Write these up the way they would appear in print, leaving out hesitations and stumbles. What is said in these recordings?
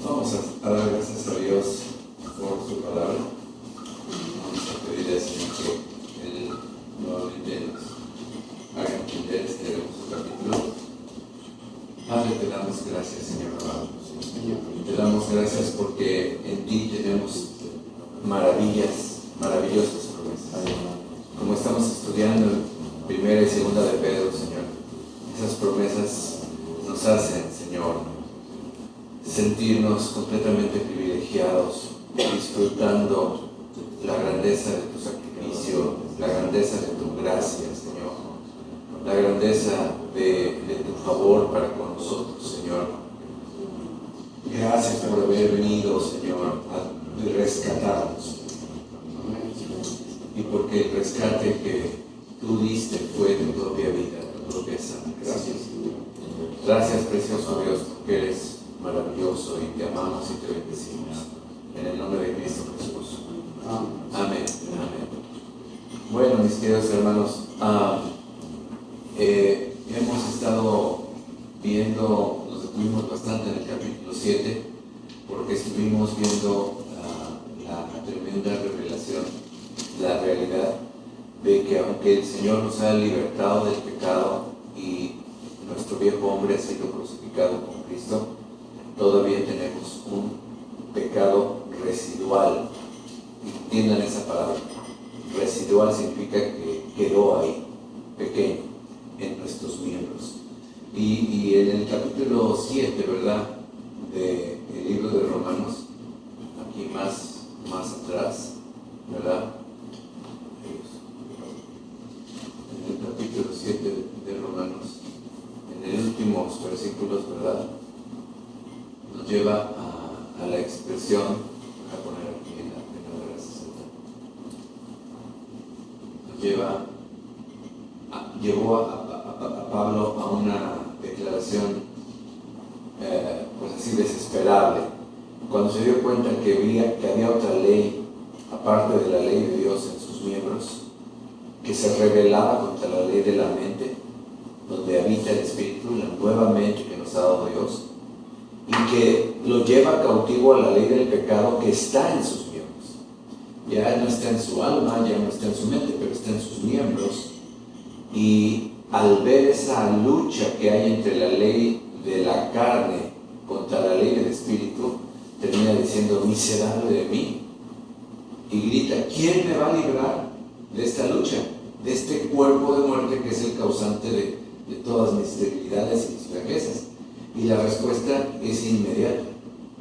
Vamos a dar gracias a Dios por su palabra. Vamos a pedirle al Señor que Él nuevamente nos haga entender este hermoso capítulo. Padre, te damos gracias, Señor amado. Te damos gracias porque en ti tenemos maravillosas promesas. Como estamos estudiando en primera y segunda de Pedro, Señor, esas promesas nos hacen, Señor, sentirnos completamente privilegiados, disfrutando la grandeza de tu sacrificio, la grandeza de tu gracia, Señor, la grandeza de tu favor para con nosotros, Señor. Gracias por haber venido, Señor, a rescatarnos. Y porque el rescate que tú diste fue tu propia vida, tu propia sangre. Gracias. Gracias, precioso Dios, porque eres maravilloso y te amamos y te bendecimos. En el nombre de Cristo Jesús. Amén. Amén. Bueno, mis queridos hermanos, hemos estado viendo, nos detuvimos bastante en el capítulo 7, porque estuvimos viendo la tremenda revelación, la realidad de que aunque el Señor nos ha libertado del pecado y nuestro viejo hombre ha sido crucificado con Cristo, todavía tenemos un pecado residual. Entiendan esa palabra. Residual significa que quedó ahí, pequeño, en nuestros miembros. Y en el capítulo 7, ¿verdad?, del libro de Romanos, aquí más atrás, ¿verdad?, en el capítulo 7 de Romanos, en los últimos versículos, ¿verdad?, nos lleva a la expresión, voy a poner aquí en la gracia, llevó a Pablo a una declaración, pues así, desesperable, cuando se dio cuenta que había otra ley, aparte de la ley de Dios en sus miembros, que se rebelaba contra la ley de la mente, donde habita el Espíritu, la nueva mente que nos ha dado Dios, y que lo lleva cautivo a la ley del pecado que está en sus miembros. Ya no está en su alma, ya no está en su mente, pero está en sus miembros. Y al ver esa lucha que hay entre la ley de la carne contra la ley del Espíritu, termina diciendo: miserable de mí. Y grita: ¿quién me va a librar de esta lucha? De este cuerpo de muerte que es el causante de todas mis debilidades y mis flaquezas. Y la respuesta es inmediata: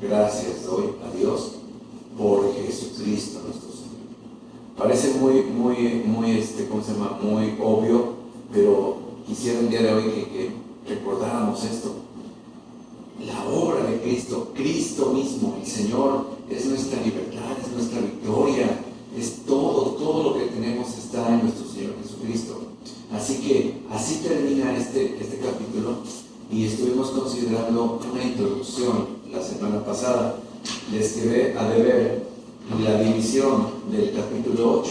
gracias doy a Dios por Jesucristo nuestro Señor. Parece muy obvio, pero quisiera el día de hoy que recordáramos esto. La obra de Cristo, Cristo mismo, el Señor, es nuestra libertad, es nuestra victoria, es todo lo que tenemos está en nuestro Señor Jesucristo. Así que así termina este capítulo. Y estuvimos considerando una introducción la semana pasada. Les quedé a deber la división del capítulo 8,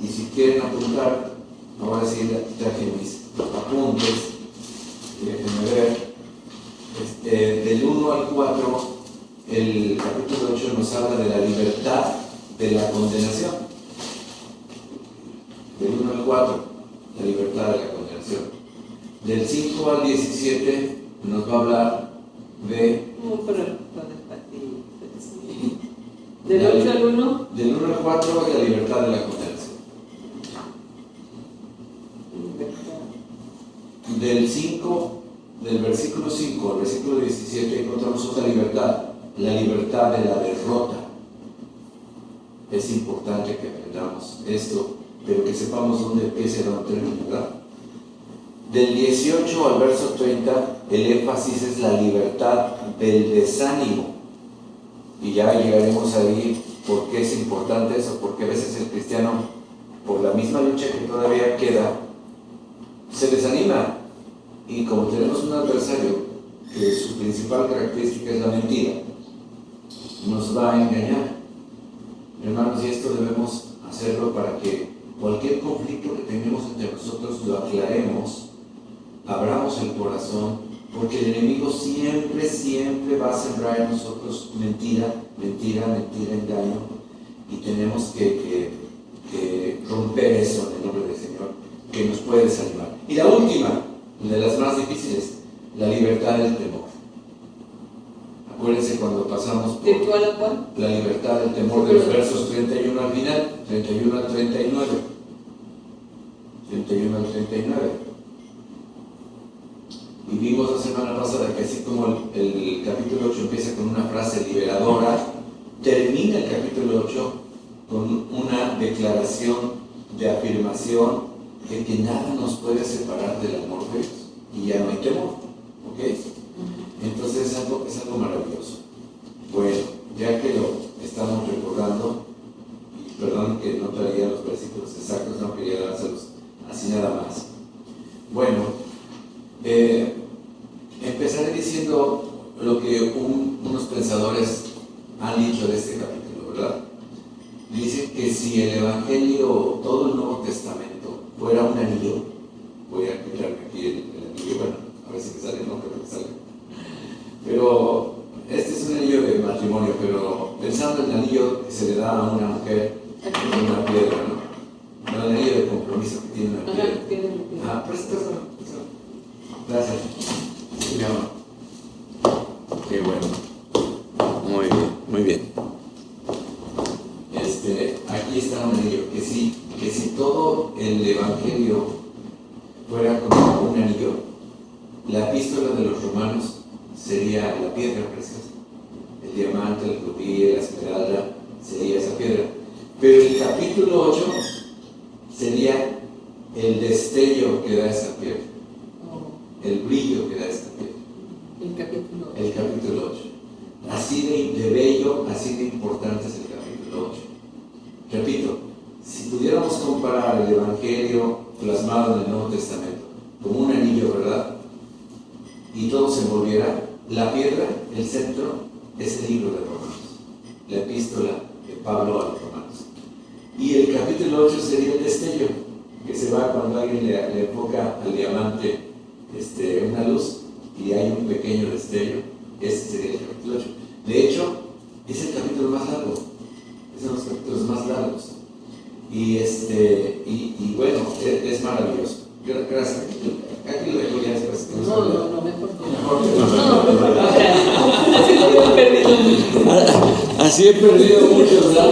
y si quieren apuntar, ahora sí traje mis apuntes, déjenme ver, del 1 al 4, el capítulo 8 nos habla de la libertad de la condenación. Del 1 al 4, la libertad de la condenación. Del 5 al 17 nos va a hablar de... ¿Del 8 al 1? Del 1 al 4 es la libertad de la condenación. Del versículo 5 al versículo 17 encontramos otra libertad, la libertad de la derrota. Es importante que aprendamos esto, pero que sepamos dónde empieza y dónde termina, ¿verdad? Del 18 al verso 30, el énfasis es la libertad del desánimo. Y ya llegaremos ahí por qué es importante eso, porque a veces el cristiano, por la misma lucha que todavía queda, se desanima. Y como tenemos un adversario que su principal característica es la mentira, nos va a engañar. Hermanos, y esto debemos hacerlo para que cualquier conflicto que tengamos entre nosotros lo aclaremos, abramos el corazón, porque el enemigo siempre va a sembrar en nosotros mentira, engaño, y tenemos que romper eso en el nombre del Señor, que nos puede desanimar. Y la última, de las más difíciles, la libertad del temor. Acuérdense cuando pasamos por ¿De cuál a cuál? la libertad del temor de los versos 31 al final, 31 al 39. 31 al 39. Y vimos la semana pasada que así como el capítulo 8 empieza con una frase liberadora, termina el capítulo 8 con una declaración de afirmación de que nada nos puede separar del amor de Dios. Y ya no hay temor. ¿Ok? Entonces es algo maravilloso. Bueno, ya que lo estamos recordando, y perdón que no traía los versículos exactos, no quería dárselos así nada más. Bueno, empezaré diciendo lo que unos pensadores han dicho de este capítulo, ¿verdad? Dicen que si el Evangelio, todo el Nuevo Testamento, fuera un anillo, voy a quitarme aquí el anillo, bueno, a ver si me sale, no creo que salga. Pero este es un anillo de matrimonio, pero pensando en el anillo que se le da a una mujer con una piedra, ¿no? No, el anillo de compromiso que tiene una piedra. Ah, préstalo. Gracias. Mi amor. Qué bueno. Muy bien. Aquí está un anillo, que si todo el Evangelio fuera como un anillo, la epístola de los Romanos sería la piedra preciosa. El diamante, el rubí, la esmeralda, sería esa piedra. Pero el capítulo 8 sería el destello que da esa piedra. El brillo que da esa piedra. El capítulo 8. Así de bello, así de importante es el capítulo 8. Repito, si pudiéramos comparar el Evangelio plasmado en el Nuevo Testamento como un anillo, ¿verdad? Y todo se envolviera, la piedra, el centro, es el libro de Romanos, la epístola de Pablo a los Romanos. Y el capítulo 8 sería el destello, que se va cuando alguien le enfoca al diamante una luz y hay un pequeño destello. Ese sería el capítulo 8. De hecho, es el capítulo más largo, es uno de los capítulos más largos. Y bueno, es maravilloso. Gracias. Aquí lo dejo ya después. No, mejor no. Así he perdido muchos, ¿verdad?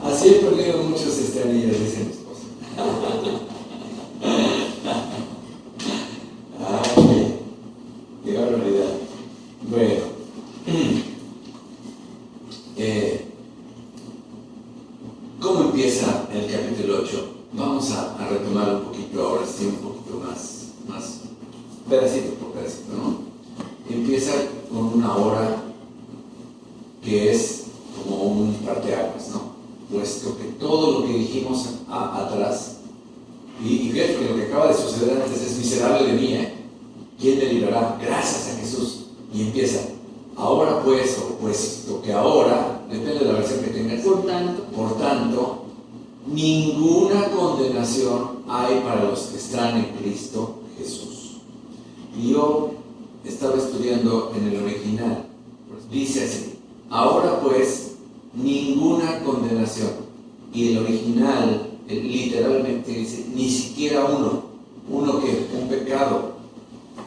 Así he perdido muchos anillos, dice mi esposa. Ay, qué barbaridad. Bueno, ¿cómo empieza el capítulo 8? Vamos a retomar un poquito ahora, sí, un poquito más pedacito por pedacito, ¿no? Empieza con una hora que es como un parteaguas, ¿no? Puesto que todo lo que dijimos atrás, y fíjate que lo que acaba de suceder antes es miserable de mí, ¿eh? ¿Quién me librará? Gracias a Jesús. Y empieza, ahora pues, o puesto que ahora, depende de la versión que tengas, por tanto, ninguna condenación hay para los que están en Cristo Jesús. Y yo estaba estudiando en el original, dice así, ahora pues, ninguna condenación. Y el original literalmente dice, ni siquiera uno que un pecado,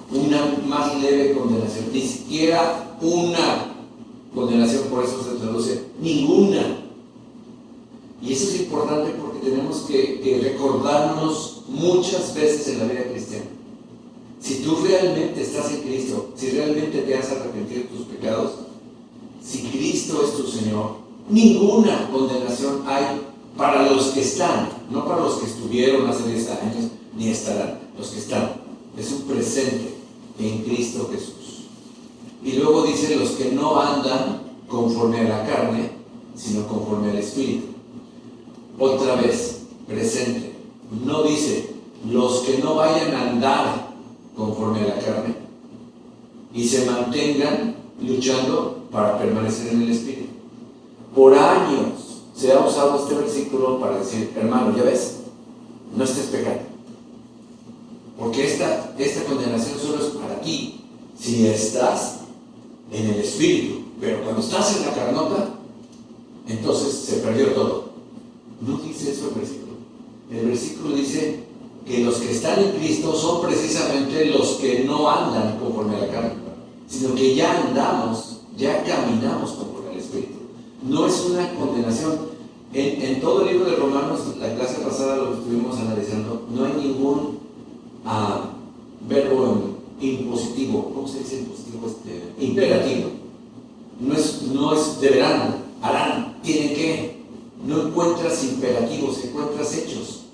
una más leve condenación, ni siquiera una condenación, por eso se traduce ninguna. Y eso es importante porque tenemos que recordarnos muchas veces en la vida cristiana. Si tú realmente estás en Cristo, si realmente te has arrepentido de tus pecados, si Cristo es tu Señor, ninguna condenación hay para los que están, no para los que estuvieron hace 10 años, ni estarán, los que están. Es un presente en Cristo Jesús. Y luego dice los que no andan conforme a la carne, sino conforme al Espíritu. Otra vez, presente. No dice los que no vayan a andar conforme a la carne y se mantengan luchando para permanecer en el Espíritu. Por años se ha usado este versículo para decir, hermano, ya ves, no estés pecando. Porque esta condenación solo es para ti si estás en el Espíritu. Pero cuando estás en la carnota, entonces se perdió todo. No dice eso el versículo. El versículo dice que los que están en Cristo son precisamente los que no andan conforme a la carne, sino que ya andamos, ya caminamos conforme al Espíritu. No es una condenación. En todo el libro de Romanos, la clase pasada lo estuvimos analizando, no hay ningún verbo impositivo. ¿Cómo se dice impositivo? Imperativo. No es deberán, harán, tienen que. No encuentras imperativos, encuentras hechos.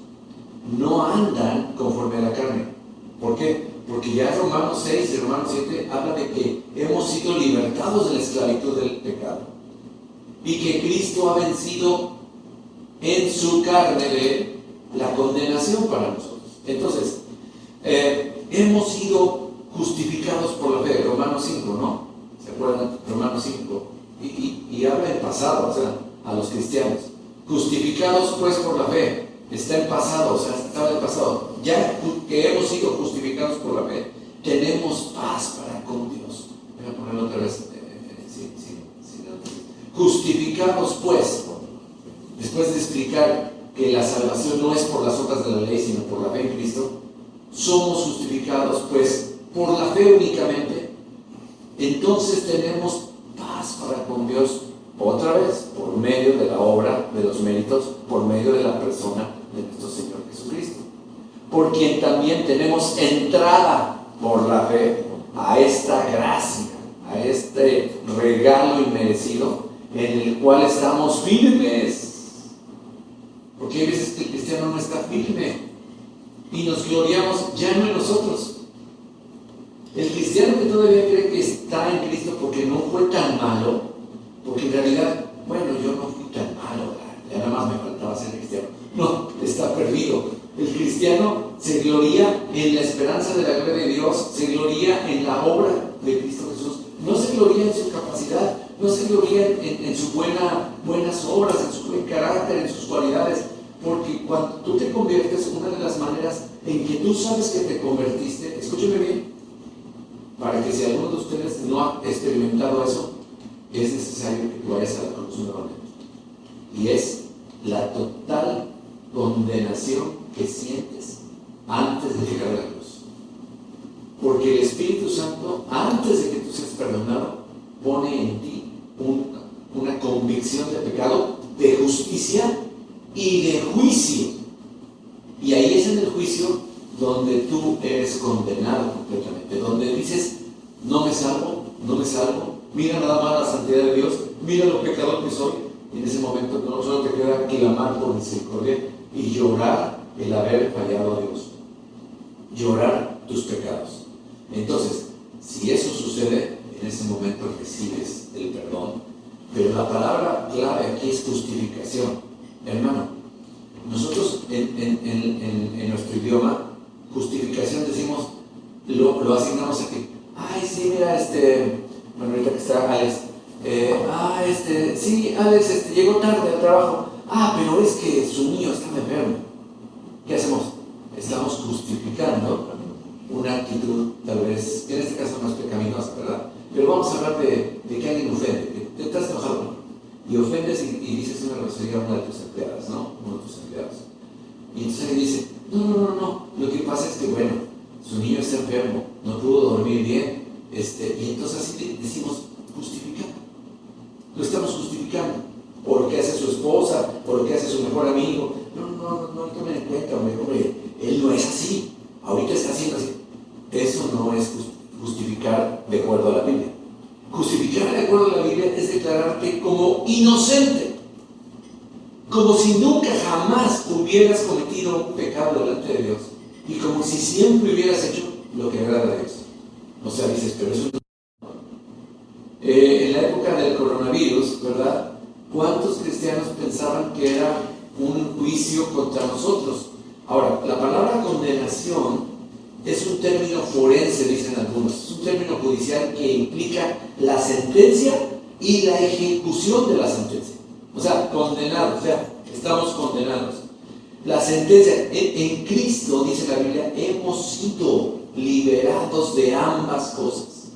No andan conforme a la carne. ¿Por qué? Porque ya Romanos 6 y Romanos 7 habla de que hemos sido libertados de la esclavitud del pecado y que Cristo ha vencido en su carne de la condenación para nosotros. Entonces, hemos sido justificados por la fe. Romanos 5, ¿no? ¿Se acuerdan? Romanos 5. Y habla en pasado, o sea, a los cristianos. Justificados pues por la fe. Está en pasado, o sea, estaba en pasado. Ya que hemos sido justificados por la fe, tenemos paz para con Dios. Voy a ponerlo otra vez. Justificados pues, después de explicar que la salvación no es por las obras de la ley, sino por la fe en Cristo, somos justificados pues por la fe únicamente. Entonces tenemos paz para con Dios, otra vez, por medio de la obra, de los méritos, por medio de la persona de nuestro Señor Jesucristo, por quien también tenemos entrada por la fe a esta gracia, a este regalo inmerecido en el cual estamos firmes. Porque hay veces que el cristiano no está firme y nos gloriamos ya no en nosotros. El cristiano que todavía cree que está en Cristo porque no fue tan malo, porque en realidad, bueno, yo no fui tan malo, ya nada más me faltaba ser cristiano. No, está perdido. El cristiano se gloría en la esperanza de la gloria de Dios, se gloría en la obra de Cristo Jesús. No se gloría en su capacidad, no se gloría en sus buenas obras, en su buen carácter, en sus cualidades. Porque cuando tú te conviertes, una de las maneras en que tú sabes que te convertiste, escúcheme bien, para que si alguno de ustedes no ha experimentado eso, es necesario que tú vayas a la cruz nuevamente. Y es la total condenación que sientes antes de llegar a la cruz. Porque el Espíritu Santo, antes de que tú seas perdonado, pone en ti una convicción de pecado, de justicia y de juicio. Y ahí es en el juicio donde tú eres condenado completamente, donde dices, no me salvo, mira nada más la santidad de Dios, mira lo pecador que soy. Y en ese momento no solo te queda clamar por misericordia y llorar el haber fallado a Dios, llorar tus pecados. Entonces, si eso sucede, en ese momento recibes el perdón. Pero la palabra clave aquí es justificación. Hermano, nosotros en nuestro idioma, justificación decimos, lo asignamos aquí. Ay, sí, mira, bueno, ahorita que está Alex, sí, Alex, llegó tarde al trabajo. Pero es que su niño está enfermo. ¿Qué hacemos? Estamos justificando una actitud, tal vez, en este caso no es pecaminosa, ¿verdad? Pero vamos a hablar de que alguien ofende, que te estás enojado y ofendes y dices una grosería a una de tus empleadas, ¿no? Uno de tus empleados. Y entonces él dice, no, lo que pasa es que, bueno, su niño está enfermo, no pudo dormir bien, y entonces así decimos, justificando. Lo estamos justificando por lo que hace su esposa, por lo que hace su mejor amigo. No tomen en cuenta, hombre, él no es así, ahorita está haciendo así. Eso no es justificar de acuerdo a la Biblia. Justificar de acuerdo a la Biblia es declararte como inocente, como si nunca jamás hubieras cometido un pecado delante de Dios y como si siempre hubieras hecho lo que agrada a Dios. O sea, dices, pero eso en la época del coronavirus, ¿verdad? ¿Cuántos cristianos pensaban que era un juicio contra nosotros? Ahora, la palabra condenación es un término forense, dicen algunos. Es un término judicial que implica la sentencia y la ejecución de la sentencia. O sea, condenados, o sea, estamos condenados. La sentencia, en Cristo, dice la Biblia, hemos sido liberados de ambas cosas.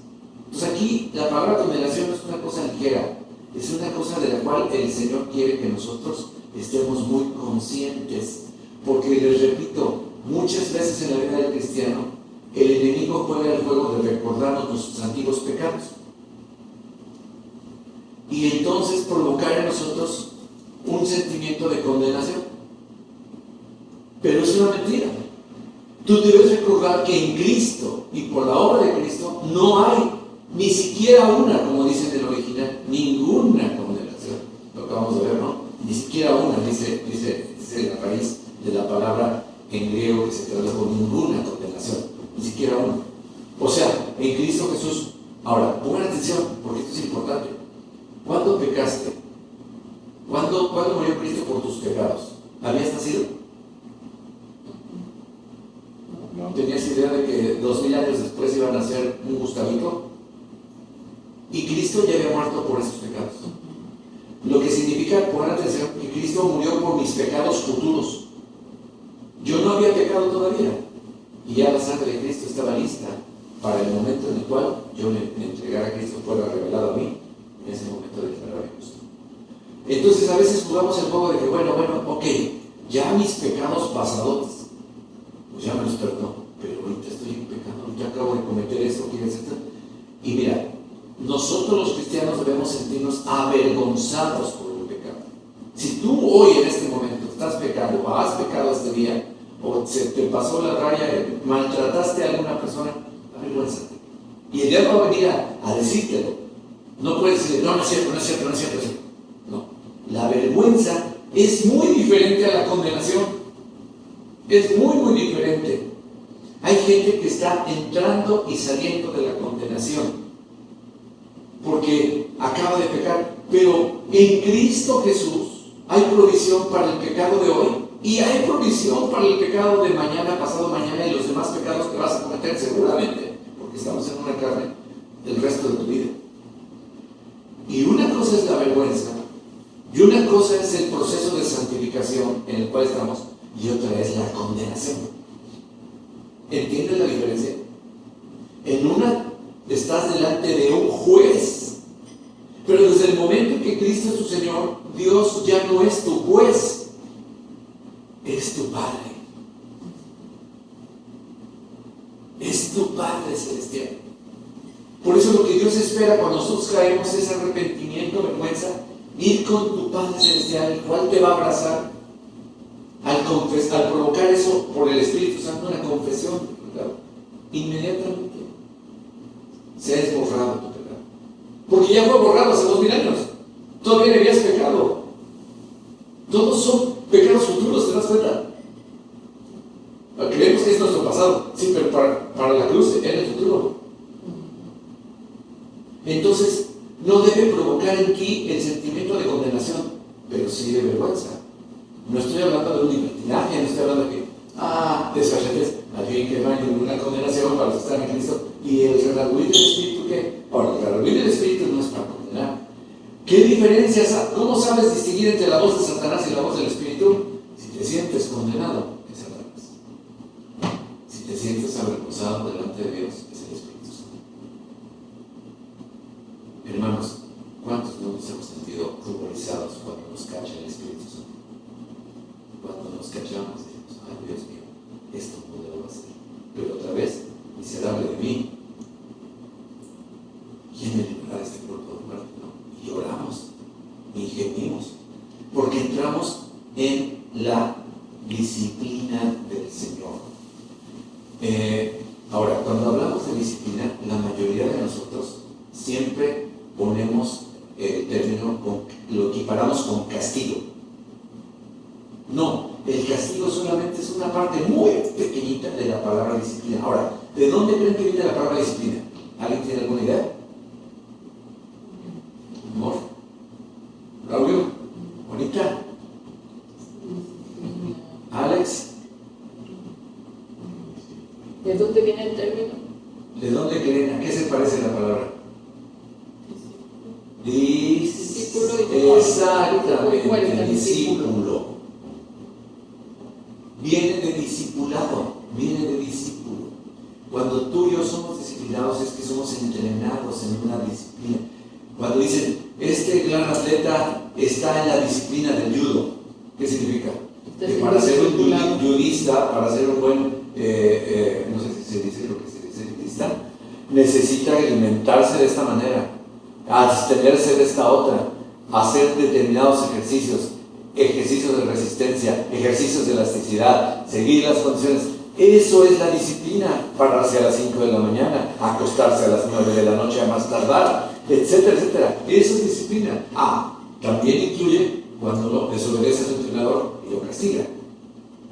Entonces aquí la palabra condenación no es una cosa ligera, es una cosa de la cual el Señor quiere que nosotros estemos muy conscientes. Porque les repito, muchas veces en la vida del cristiano, el enemigo juega el juego de recordarnos nuestros antiguos pecados. Y entonces provocar en nosotros un sentimiento de condenación. Pero es una mentira. Tú debes recordar que en Cristo y por la obra de Cristo no hay ni siquiera una, como dice en el original, ninguna condenación. Lo acabamos de ver, ¿no? Ni siquiera una, dice la raíz de la palabra en griego que se tradujo ninguna condenación, ni siquiera una. O sea, en Cristo Jesús. Ahora, pongan atención, porque esto es importante. ¿Cuándo pecaste? ¿Cuándo murió Cristo por tus pecados? ¿Habías nacido? ¿No tenías idea de que 2000 años después iba a nacer un Gustavito? Y Cristo ya había muerto por esos pecados. Lo que significa, poner atención, que Cristo murió por mis pecados futuros. Yo no había pecado todavía. Y ya la sangre de Cristo estaba lista para el momento en el cual yo le entregara a Cristo, fuera revelado a mí, en ese momento de declararme justo. Entonces a veces jugamos el juego de que, bueno, ok, ya mis pecados pasados, pues ya me los perdonó, pero ahorita estoy en pecado, ya acabo de cometer esto, etc. Y mira, nosotros los cristianos debemos sentirnos avergonzados por el pecado. Si tú hoy en este momento estás pecando, o has pecado este día, o se te pasó la raya, maltrataste a alguna persona, avergüénzate. Y el diablo va a venir a decírtelo. No puedes decir, no es cierto. No. La vergüenza es muy diferente a la condenación. Es muy diferente. Hay gente que está entrando y saliendo de la condenación porque acaba de pecar, pero en Cristo Jesús hay provisión para el pecado de hoy y hay provisión para el pecado de mañana, pasado mañana y los demás pecados que vas a cometer seguramente, porque estamos en una carne el resto de tu vida. Y una cosa es la vergüenza y una cosa es el proceso de santificación en el cual estamos y otra es la condenación. ¿Entiendes la diferencia? En una estás delante de un juez, pero desde el momento que Cristo es tu Señor, Dios ya no es tu juez, es tu Padre. Es tu Padre celestial. Por eso lo que Dios espera cuando nosotros caemos es arrepentimiento, vergüenza, ir con tu Padre celestial, el cual te va a abrazar al provocar eso por el Espíritu Santo, una confesión, ¿verdad? Inmediatamente se ha esborrado tu pecado. Porque ya fue borrado hace 2000 años. Todavía no habías pecado. Todos son pecados futuros, ¿te das cuenta? Creemos que es nuestro pasado. Sí, pero para la cruz era el futuro. Entonces, no debe provocar en ti el sentimiento de condenación, pero sí de vergüenza. No estoy hablando de un libertinaje, no estoy hablando de que, desfachatez, al fin que no hay ninguna condenación para los que están en Cristo. ¿Y el redarguir del Espíritu qué? Ahora, el redarguir del Espíritu no es para condenar. ¿Qué diferencias? ¿Cómo sabes distinguir entre la voz de Satanás y la voz del Espíritu? Si te sientes condenado, es Satanás. Si te sientes avergonzado delante de Dios, es el Espíritu Santo. Hermanos, ¿cuántos no nos hemos sentido ruborizados cuando nos cacha el Espíritu Santo? Cuando nos cachamos, decimos, ay Dios mío, esto no debo hacer. Pero otra vez, miserable de mí, ¿quién me librará de este cuerpo de muerte? No. Y oramos, y gemimos, porque entramos en la disciplina del Señor. Ahora, cuando hablamos de disciplina, la mayoría de nosotros siempre ponemos el término, lo equiparamos con castigo. No, el castigo solamente es una parte muy pequeñita de la palabra disciplina. Ahora, ¿de dónde creen que viene la palabra disciplina? ¿Alguien tiene alguna idea? Amor. Raúl. Bonita. Alex. ¿De dónde viene el término? ¿De dónde creen? ¿A qué se parece la palabra? Discípulo. Exactamente, discípulo. en una disciplina. Cuando dicen, este gran atleta está en la disciplina del judo, ¿qué significa? Que para ser un judista, para ser un buen, no sé si se dice lo que se dice, judista, necesita alimentarse de esta manera, abstenerse de esta otra, hacer determinados ejercicios de resistencia, ejercicios de elasticidad, seguir las condiciones. Eso es la disciplina, pararse a las 5 de la mañana, acostarse a las 9 de la noche a más tardar, etcétera, etcétera. Eso es disciplina. También incluye cuando desobedece a su entrenador y lo castiga.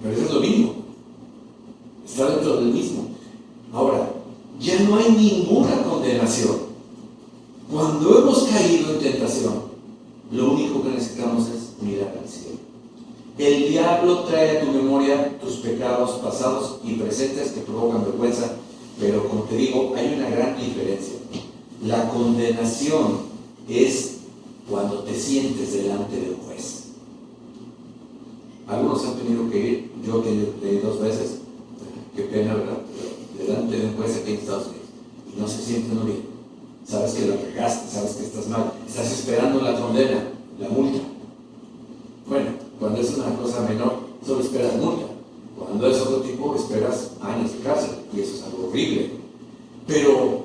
Pero eso es lo mismo. Está dentro del mismo. Ahora, ya no hay ninguna condenación. Cuando hemos caído en tentación, lo único que necesitamos es mirar al cielo. El diablo trae a tu memoria tus pecados pasados y presentes que provocan vergüenza, pero como te digo, hay una gran diferencia. La condenación es cuando te sientes delante de un juez. Algunos han tenido que ir, yo he ido 2 veces, qué pena, ¿verdad? Pero delante de un juez aquí en Estados Unidos, y no se siente uno bien. Sabes que la regaste, sabes que estás mal, estás esperando la condena, la multa. Bueno, cuando es una cosa menor, solo esperas multa. Cuando es otro tipo, esperas años de cárcel, y eso es algo horrible. Pero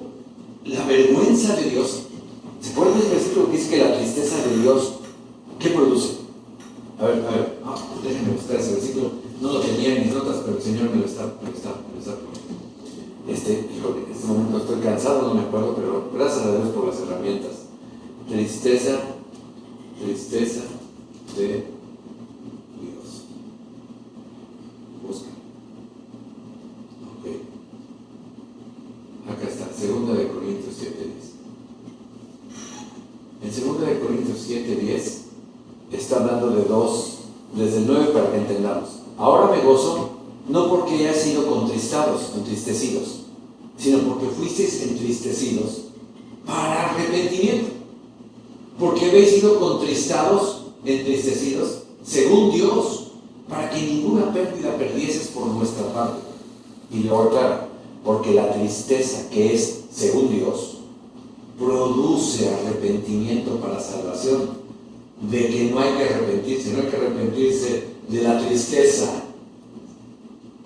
la vergüenza de Dios, ¿se acuerdan del versículo que dice que la tristeza de Dios, qué produce? A ver, déjenme buscar ese versículo. No lo tenía en mis notas, pero el Señor me lo está poniendo. Híjole, en este momento estoy cansado, no me acuerdo, pero gracias a Dios por las herramientas. Tristeza de Dios. Busca. Ok. Acá está, 2 de Corintios 7:10. En 2 de Corintios 7:10 está hablando de 2, desde el 9 para que entendamos. Ahora me gozo, no porque hayáis sido entristecidos, sino porque fuisteis entristecidos para arrepentimiento. Porque habéis sido entristecidos, según Dios, para que ninguna pérdida perdieses por nuestra parte. Y luego aclara, porque la tristeza que es según Dios, produce arrepentimiento para salvación, de que no hay que arrepentirse de la tristeza.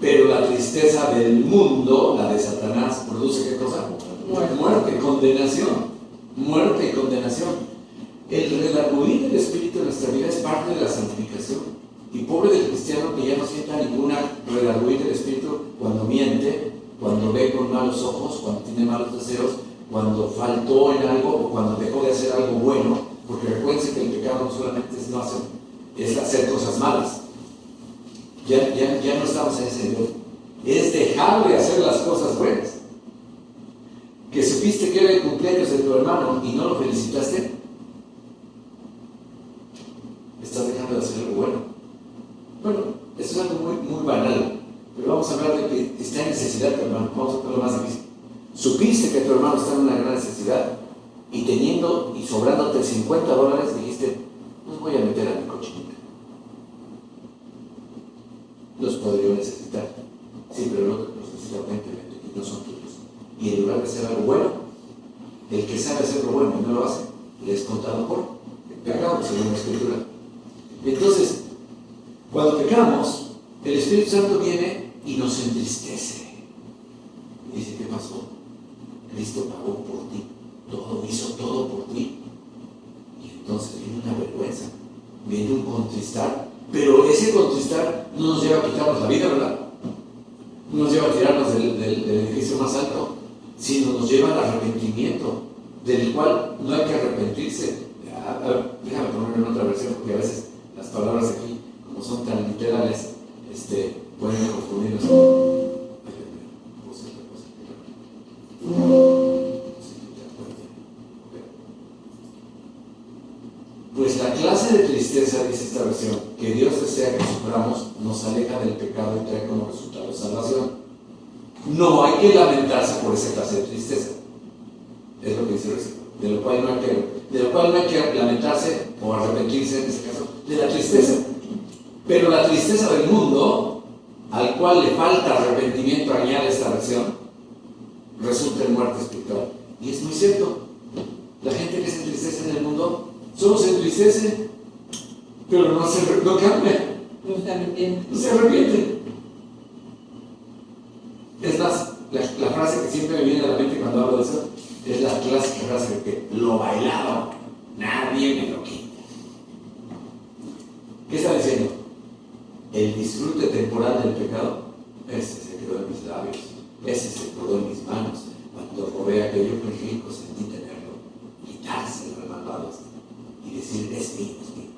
Pero la tristeza del mundo, la de Satanás, produce ¿qué cosa? Muerte, condenación. Muerte y condenación. El redarguir del Espíritu en nuestra vida es parte de la santificación. Y pobre del cristiano que ya no sienta ninguna redarguir del Espíritu cuando miente, cuando ve con malos ojos, cuando tiene malos deseos, cuando faltó en algo o cuando dejó de hacer algo bueno. Porque recuerden que el pecado no solamente es hacer cosas malas. Ya no estamos en ese nivel. Es dejar de hacer las cosas buenas. Que supiste que era el cumpleaños de tu hermano y no lo felicitaste, estás dejando de hacer algo bueno. Bueno, eso es algo muy, muy banal, pero vamos a hablar de que está en necesidad tu hermano. Vamos a hacer lo más difícil. Supiste que tu hermano está en una gran necesidad y teniendo y sobrándote $50, dijiste, los voy a meter a mi cochinita. Los podría necesitar. Sí, pero no los necesita urgentemente y no son tuyos. Y en lugar de hacer algo bueno, el que sabe hacer lo bueno y no lo hace, le es contado por pecado, según la Escritura. Entonces, cuando pecamos, el Espíritu Santo viene y nos entristece. Y dice, ¿qué pasó? Cristo pagó por ti, hizo todo por ti. Y entonces viene una vergüenza, viene un contristar, pero ese contristar no nos lleva a quitarnos la vida, ¿verdad? No nos lleva a tirarnos del edificio más alto, sino nos lleva al arrepentimiento, del cual no hay que arrepentirse. Déjame ponerlo en otra versión, porque a veces las palabras aquí, como son tan literales, pueden confundirnos. Pues la clase de tristeza, dice esta versión, que Dios desea que suframos, nos aleja del pecado y trae como resultado salvación. No hay que lamentarse por esa clase de tristeza. Es lo que dice el versículo. De lo cual no hay que lamentarse o arrepentirse, en este caso, de la tristeza. Pero la tristeza del mundo, al cual le falta arrepentimiento, añade esta versión, resulta en muerte espiritual. Y es muy cierto. entristece en el mundo, solo se entristece, pero no cambia. No se arrepiente. No se arrepiente. Es más, la frase que siempre me viene a la mente cuando hablo de eso es la clásica frase de que lo bailado nadie me lo quita. ¿Qué está diciendo? El disfrute temporal del pecado, ese se quedó en mis labios, ese se quedó en mis manos. Cuando robé aquello que rico sentí tenerlo, quitárselo al malvado y decir, es mío, es mío.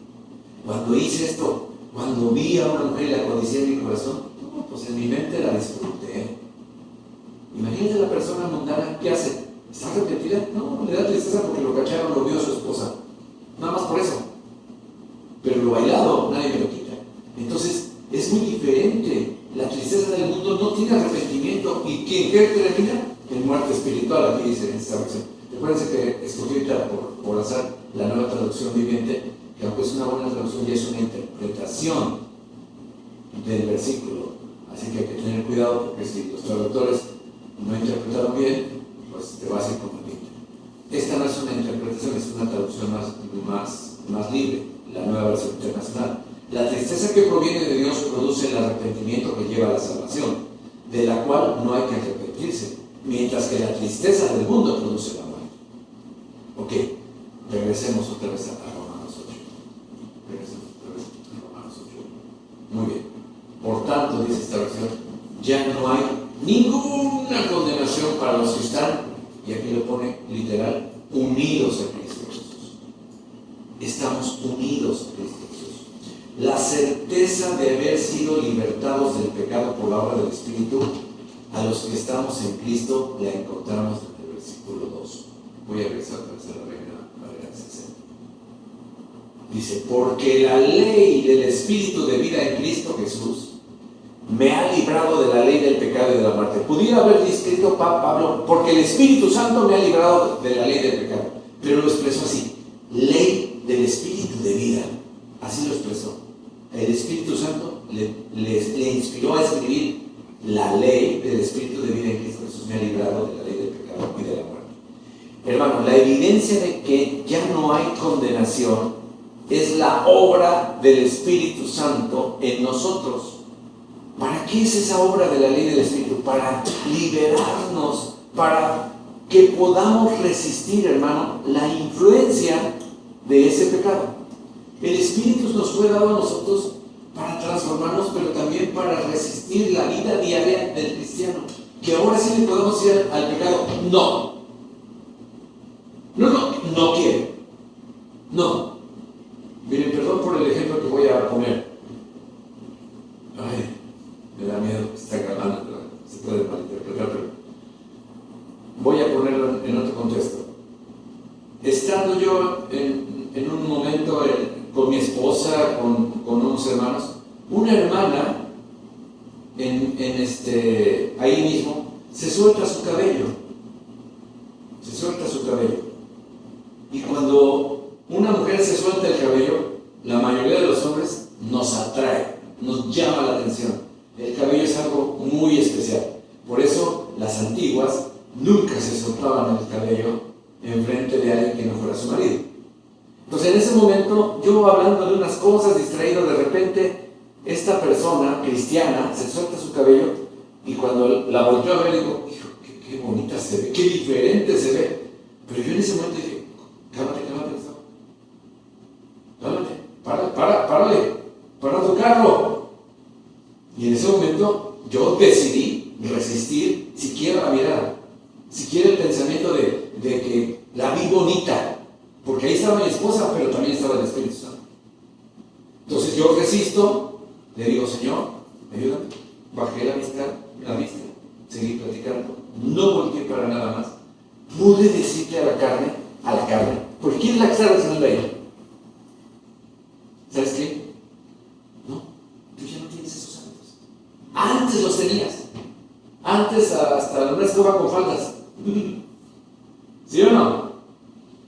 Cuando hice esto, cuando vi a una mujer y la codicié en mi corazón, no, pues en mi mente la disfruté. Imagínate la persona mundana, ¿qué hace? ¿Está arrepentida? No, le da tristeza porque lo cacharon, lo vio a su esposa. Nada más por eso. Pero lo bailado nadie me lo quita. Entonces, es muy diferente. La tristeza del mundo no tiene arrepentimiento. ¿Y qué termina? En muerte espiritual, aquí dice en esta versión. Recuérdense que escogí ahorita por azar la nueva traducción viviente, que aunque es una buena traducción, ya es una interpretación del versículo. Así que hay que tener cuidado, porque si los traductores no interpretaron bien, pues te vas a ir confundiendo. Esta no es una interpretación, es una traducción más libre, la nueva versión internacional. La tristeza que proviene de Dios produce el arrepentimiento que lleva a la salvación, de la cual no hay que arrepentirse, mientras que la tristeza del mundo produce la muerte. Ok, regresemos otra vez a Romanos 8. Regresemos otra vez a Romanos 8. Muy bien. Por tanto, dice esta versión, ya no hay ninguna condenación para los que están, y aquí lo pone literal, unidos a Cristo Jesús. Estamos unidos a Cristo Jesús. La certeza de haber sido libertados del pecado por la obra del Espíritu, a los que estamos en Cristo, la encontramos en el versículo 2. Voy a regresar otra vez a la Reina 60. Dice, porque la ley del Espíritu de vida en Cristo Jesús me ha librado de la ley del pecado y de la muerte. Pudiera haber escrito Pablo, porque el Espíritu Santo me ha librado de la ley del pecado, pero lo expresó así, ley del Espíritu de vida, así lo expresó. El Espíritu Santo le inspiró a escribir la ley del Espíritu de vida en Cristo Jesús me ha librado de la ley del pecado y de la muerte. Hermano, la evidencia de que ya no hay condenación es la obra del Espíritu Santo en nosotros. ¿Para qué es esa obra de la ley del Espíritu? Para liberarnos, para que podamos resistir, hermano, la influencia de ese pecado. El Espíritu nos fue dado a nosotros para transformarnos, pero también para resistir la vida diaria del cristiano. Que ahora sí le podemos ir al pecado. No quiere. No. Miren, perdón por el ejemplo que voy a poner. Ay, me da miedo, está grabando, pero se puede malinterpretar, pero voy a ponerlo en otro contexto. Estando yo en un momento con mi esposa, con unos hermanos, una hermana ahí mismo se suelta su cabello. Y cuando una mujer se suelta el cabello, la mayoría de los hombres nos atrae, nos llama la atención. El cabello es algo muy especial. Por eso las antiguas nunca se soltaban el cabello enfrente de alguien que no fuera su marido. Entonces en ese momento, yo hablando de unas cosas, distraído, de repente esta persona cristiana se suelta su cabello y cuando la volteo a ver digo, hijo, qué bonita se ve, qué diferente se ve. Pero yo en ese momento dije, cálmate, para tocarlo. Y en ese momento yo decidí resistir siquiera la mirada, siquiera el pensamiento de que la vi bonita, porque ahí estaba mi esposa, pero también estaba el Espíritu Santo. Entonces yo resisto, le digo, Señor, ayúdame, bajé la vista, seguí platicando, no volteé para nada más. Pude decirle a la carne, porque ¿quién es la que está reaccionando a ella? ¿Sabes qué? No, tú ya no tienes esos hábitos. Antes los tenías. Antes hasta una escoba con faldas. ¿Sí o no?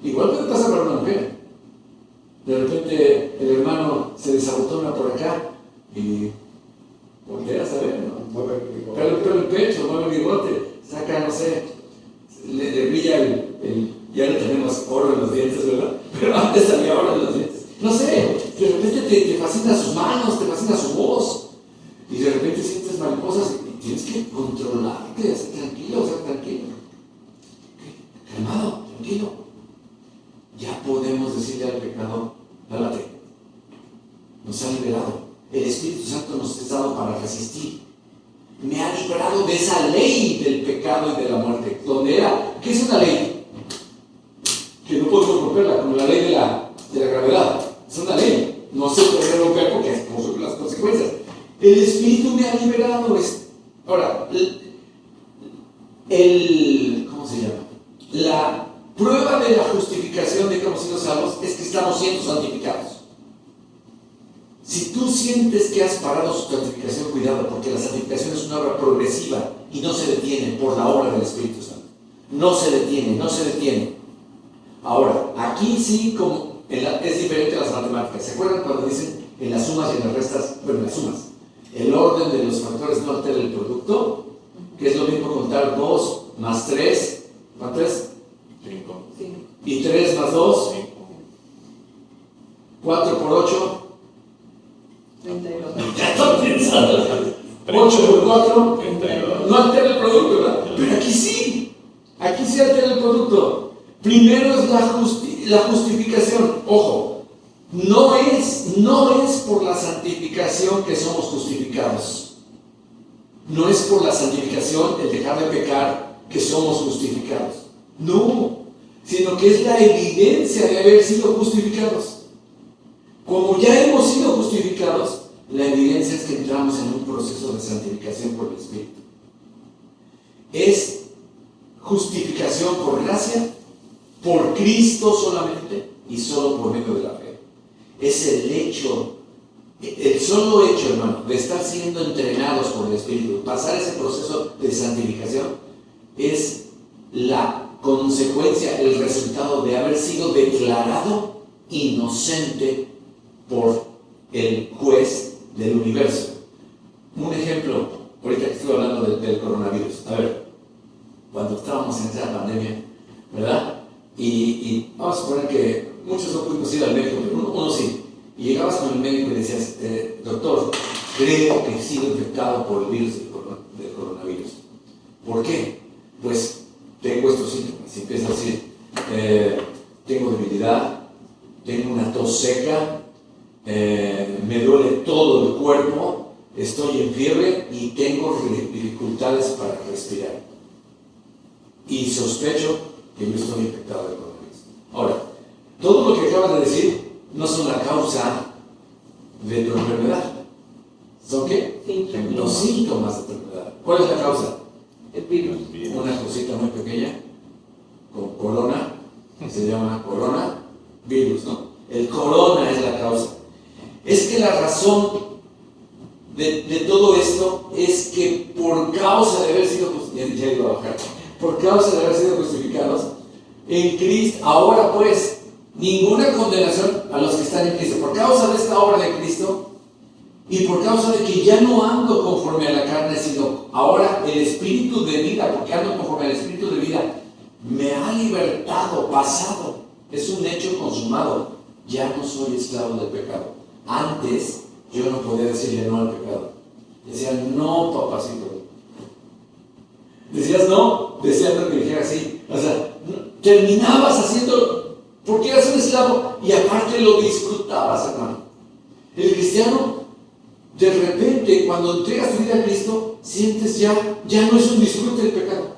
Igual puede pasar para una mujer. De repente el hermano se desabotona por acá y volteas a ver, ¿no? Mueve el pecho, mueve el bigote, saca, no sé, le brilla ya no tenemos oro en los dientes, ¿verdad? podemos decirle al pecado, lávate. Nos ha liberado. El Espíritu Santo nos ha dado para resistir. Me ha librado de esa ley del pecado y de la muerte. ¿Qué es una ley? Que no podemos romperla, como la ley de la gravedad. Es una ley. No se puede romper porque es como las consecuencias. El Espíritu me ha liberado. Ahora, ¿cómo se llama? La prueba de la justificación de que hemos sido salvos es que estamos siendo santificados. Si tú sientes que has parado su santificación, cuidado, porque la santificación es una obra progresiva y no se detiene por la obra del Espíritu Santo. No se detiene. Ahora, aquí sí, es diferente a las matemáticas. ¿Se acuerdan cuando dicen en las sumas y en las restas? Bueno, en las sumas. El orden de los factores no altera el producto, que es lo mismo contar 2 más 3. ¿Cuánto es? 5. Y 3 más 2. 5. 4 por 8. 32. Ya estoy pensando. 8 por 4. 32. No altera el producto, ¿verdad? Pero aquí sí altera el producto. Primero es la justificación. Ojo, no es por la santificación que somos justificados. No es por la santificación, el dejar de pecar, que somos justificados. No, sino que es la evidencia de haber sido justificados. Como ya hemos sido justificados, la evidencia es que entramos en un proceso de santificación por el Espíritu. Es justificación por gracia, por Cristo solamente y solo por medio de la fe. Es el solo hecho, hermano, de estar siendo entrenados por el Espíritu, pasar ese proceso de santificación, es la consecuencia, el resultado de haber sido declarado inocente por el juez del universo. Un ejemplo, ahorita que estoy hablando del coronavirus. A ver, cuando estábamos en esa pandemia, ¿verdad? Y vamos a suponer que muchos no pudimos ir al médico, pero uno sí. Y llegabas con el médico y decías, doctor, creo que he sido infectado por el virus del coronavirus. ¿Por qué? Pues tengo estos síntomas. Y empieza a decir, tengo debilidad, tengo una tos seca, me duele todo el cuerpo, estoy en fiebre y tengo dificultades para respirar. Y sospecho que yo estoy infectado de coronavirus. Ahora, todo lo que acabas de decir no son la causa de tu enfermedad. ¿Son qué? Síntomas. Los síntomas de tu enfermedad. ¿Cuál es la causa? El virus. Una cosita muy pequeña, con corona, que se llama coronavirus, ¿no? El corona es la causa. Es que la razón de todo esto es que por causa de haber sido justificados en Cristo, ahora pues, ninguna condenación a los que están en Cristo. Por causa de esta obra de Cristo y por causa de que ya no ando conforme a la carne, sino ahora el Espíritu de vida, porque ando conforme al Espíritu de vida, me ha libertado, pasado. Es un hecho consumado. Ya no soy esclavo del pecado. Antes yo no podía decirle no al pecado. Decía, no, papacito. Decías no, deseando que dijera sí. O sea, terminabas haciendo, porque eras un esclavo y aparte lo disfrutabas, hermano. El cristiano, de repente, cuando entregas tu vida a Cristo, sientes ya no es un disfrute el pecado.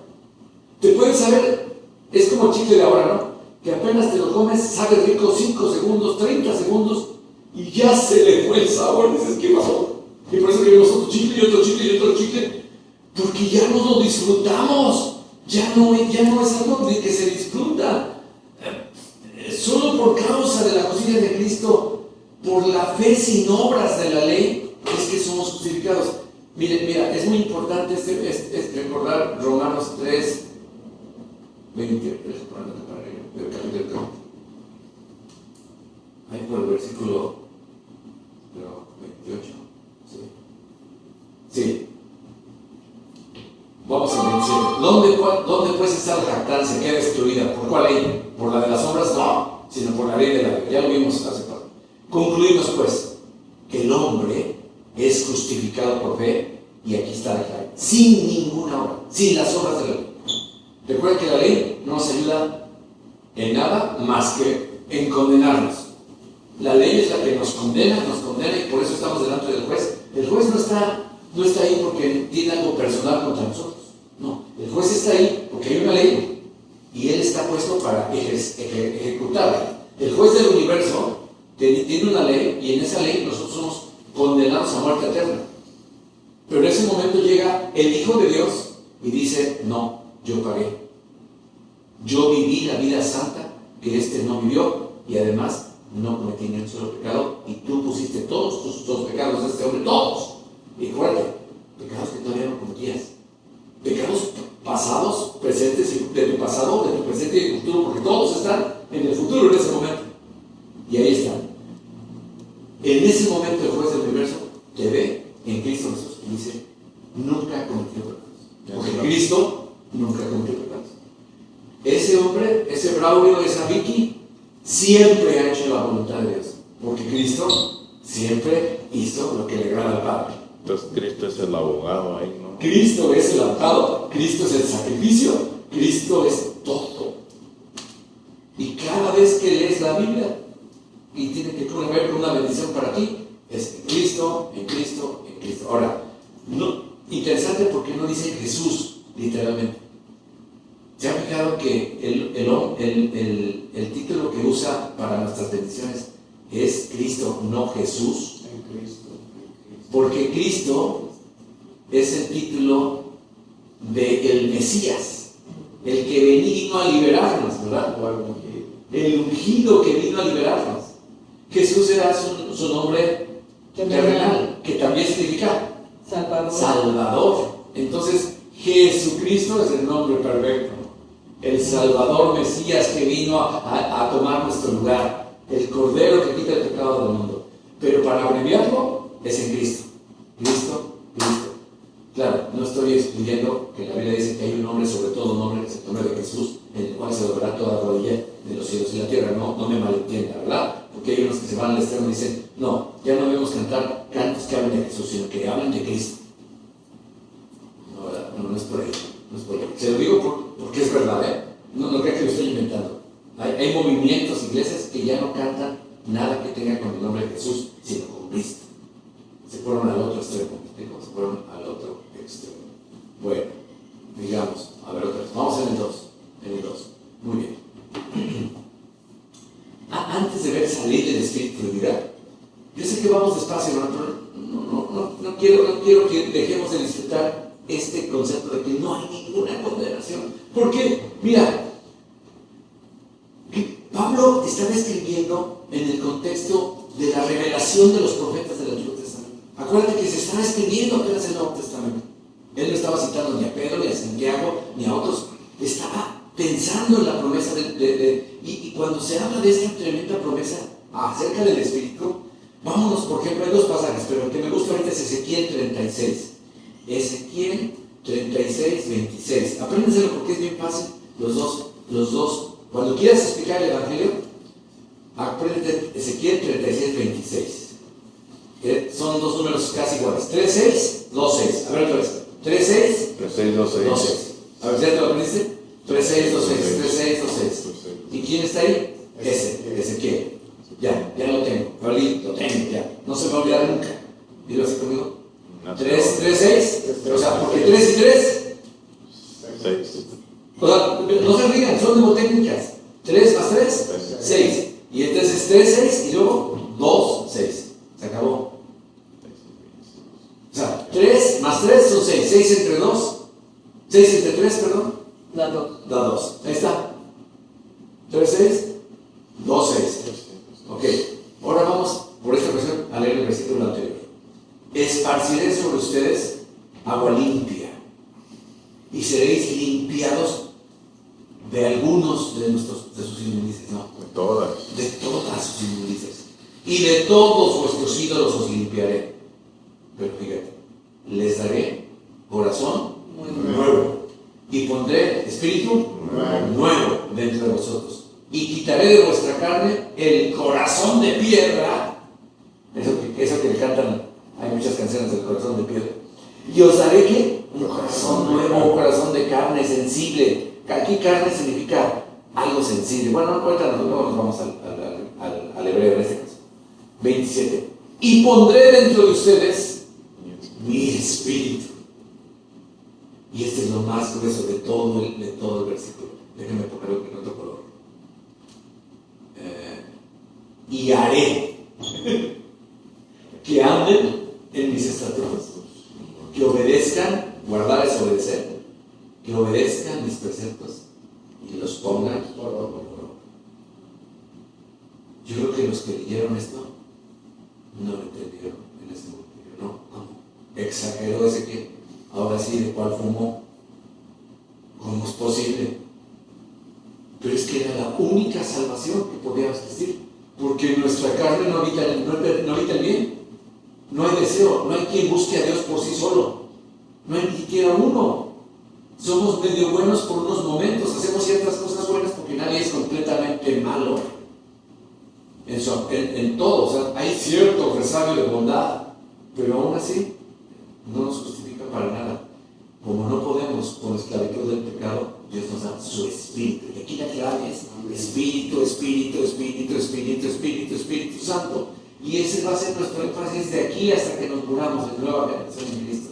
Te puedes saber, es como el chicle de ahora, ¿no? Que apenas te lo comes, sabe rico 5 segundos, 30 segundos, y ya se le fue el sabor. Dices, ¿qué pasó? Y por eso queremos otro chicle y otro chicle y otro chicle, porque ya no lo disfrutamos. Ya no es algo de que se disfruta. Solo por causa de la justicia de Cristo, por la fe sin obras de la ley, es que somos justificados. Mira, es muy importante recordar Romanos 3, 20, del capítulo 30. Ahí por el versículo 28. Sí. Vamos a ver. ¿Dónde pues está la jactancia? ¿Queda excluida? ¿Por cuál ley? ¿Por la de las obras? No, sino por la ley de la vida. Ya lo vimos hace poco. Concluimos pues que el hombre es justificado por fe, y aquí está la clave, sin ninguna obra, sin las obras de la ley. Recuerden que la ley no nos ayuda en nada más que en condenarnos. La ley es la que nos condena y por eso estamos delante del juez. El juez no está ahí porque tiene algo personal contra nosotros. No, el juez está ahí porque hay una ley y él está puesto para ejecutarla. El juez del universo tiene una ley y en esa ley nosotros somos condenados a muerte eterna. Pero en ese momento llega el Hijo de Dios y dice: no, yo pagué. Yo viví la vida santa que este no vivió y además no cometí ni un solo pecado, y tú pusiste todos tus pecados de este hombre, todos. Y recuerda, pecados que todavía no cometías. Pecados pasados, presentes, de tu pasado, de tu presente y de tu futuro, porque todos están en el futuro en ese momento. Y ahí están. En ese momento el juez del universo te ve en Cristo Jesús y dice: nunca cometió pecados. Porque Cristo nunca cometió pecados. Ese hombre, ese Braulio, esa Vicky, siempre ha hecho la voluntad de Dios. Porque Cristo siempre hizo lo que le agrada al Padre. Entonces Cristo es el abogado ahí, ¿no? Cristo es el abogado, Cristo es el sacrificio, Cristo es todo. Y cada vez que lees la Biblia y tiene que haber una bendición para ti, es en Cristo, en Cristo, en Cristo. Ahora, no, interesante porque no dice Jesús, literalmente. ¿Se ha fijado que el título que usa para nuestras bendiciones es Cristo, no Jesús? En Cristo. Porque Cristo es el título del Mesías, el que vino a liberarnos, ¿verdad? El ungido que vino a liberarnos. Jesús era su nombre terrenal, que también significa Salvador. Entonces, Jesucristo es el nombre perfecto. El Salvador Mesías que vino a tomar nuestro lugar, el Cordero que quita el pecado del mundo. Pero para abreviarlo, es en Cristo. Cristo, Cristo. Claro, no estoy excluyendo que la Biblia dice que hay un nombre sobre todo nombre, que es el nombre de Jesús, en el cual se doblará toda rodilla de los cielos y la tierra. No me malentienda, ¿verdad? Porque hay unos que se van al extremo y dicen: no, ya no debemos cantar cantos que hablen de Jesús, sino que hablen de Cristo. No, ¿verdad? No es por ahí. No es por ahí. Se lo digo porque es verdad, ¿eh? No creo que lo estoy inventando. Hay movimientos, iglesias que ya no cantan nada que tenga con el nombre de Jesús, sino con Cristo. Se fueron al otro extremo, se fueron al otro extremo. Bueno, digamos, a ver otra vez. Vamos en el 2. Muy bien. Antes de ver salir el Espíritu de vida, yo sé que vamos despacio, pero no quiero que dejemos de disfrutar este concepto de que no hay ninguna condenación. Porque, mira, Pablo está describiendo en el contexto de la revelación de los profetas del Antiguo Testamento. Acuérdate que se estaba escribiendo apenas el Nuevo Testamento. Él no estaba citando ni a Pedro, ni a Santiago, ni a otros. Estaba pensando en la promesa y cuando se habla de esta tremenda promesa acerca del Espíritu, vámonos, por ejemplo, hay dos pasajes, pero el que me gusta ahorita es Ezequiel 36. Ezequiel 36, 26. Apréndenselo porque es bien fácil. Los dos. Cuando quieras explicar el Evangelio, apréndete Ezequiel 36, 26. Son dos números casi iguales. 3, 6, 2, 6. A ver otra vez. 3, 6, 3, 6, 2, 6. 2, 6. A ver, ¿ya te lo aprendiste? 3, 6, 2, 6. 3, 6, 2, 6. ¿Y quién está ahí? Ezequiel. Ya lo tengo. Lo tengo, ya. No se me va a olvidar nunca. Dilo así conmigo. 3, 6. O sea, porque 3 y 3. 6. O sea, no se rían, son mnemotécnicas. 3 más 3, 6. Y entonces 3, 6 y luego 2, 6. Se acabó. O sea, 3 más 3 son 6. 6 entre 2. 6 entre 3, perdón. Da 2. Da 2. Ahí está. 3, 6, 2, 6. Ok. Ahora vamos, por esta ocasión, a leer el versículo anterior. Esparciré sobre ustedes agua limpia y seréis limpiados de algunos de sus inmundicias, no, De todas. de todas sus inmundicias, y de todos vuestros ídolos os limpiaré. Pero fíjate, les daré corazón nuevo y pondré espíritu nuevo dentro de vosotros, y quitaré de vuestra carne el corazón de piedra. Eso que le cantan, hay muchas canciones del corazón de piedra. Y os daré ¿qué? Un corazón nuevo, un corazón de carne sensible. Aquí carne significa algo sensible. Bueno, ahorita nos vamos al hebreo en este caso. 27. Y pondré dentro de ustedes mi espíritu. Y este es lo más grueso de todo el versículo. Déjenme ponerlo en otro color. Y haré que anden en mis estatutos, que obedezcan, guardar es obedecer, que obedezcan mis preceptos y los pongan por obra. Yo creo que los que leyeron esto no lo entendieron en este momento. No, ¿cómo? Exageró Ezequiel. Ahora sí, ¿de cuál fumó? ¿Cómo es posible? Pero es que era la única salvación que podía existir, porque en nuestra carne no habita el bien. No hay deseo, no hay quien busque a Dios por sí solo. No hay ni siquiera uno. Somos medio buenos por unos momentos, hacemos ciertas cosas buenas porque nadie es completamente malo en todo. O sea, hay cierto resabio de bondad, pero aún así no nos justifica para nada. Como no podemos con la esclavitud del pecado, Dios nos da su espíritu. Y aquí la clave es espíritu, espíritu, espíritu, espíritu, espíritu, Espíritu Santo. Y ese va a ser nuestro énfasis de aquí hasta que nos muramos en nueva generación en Cristo.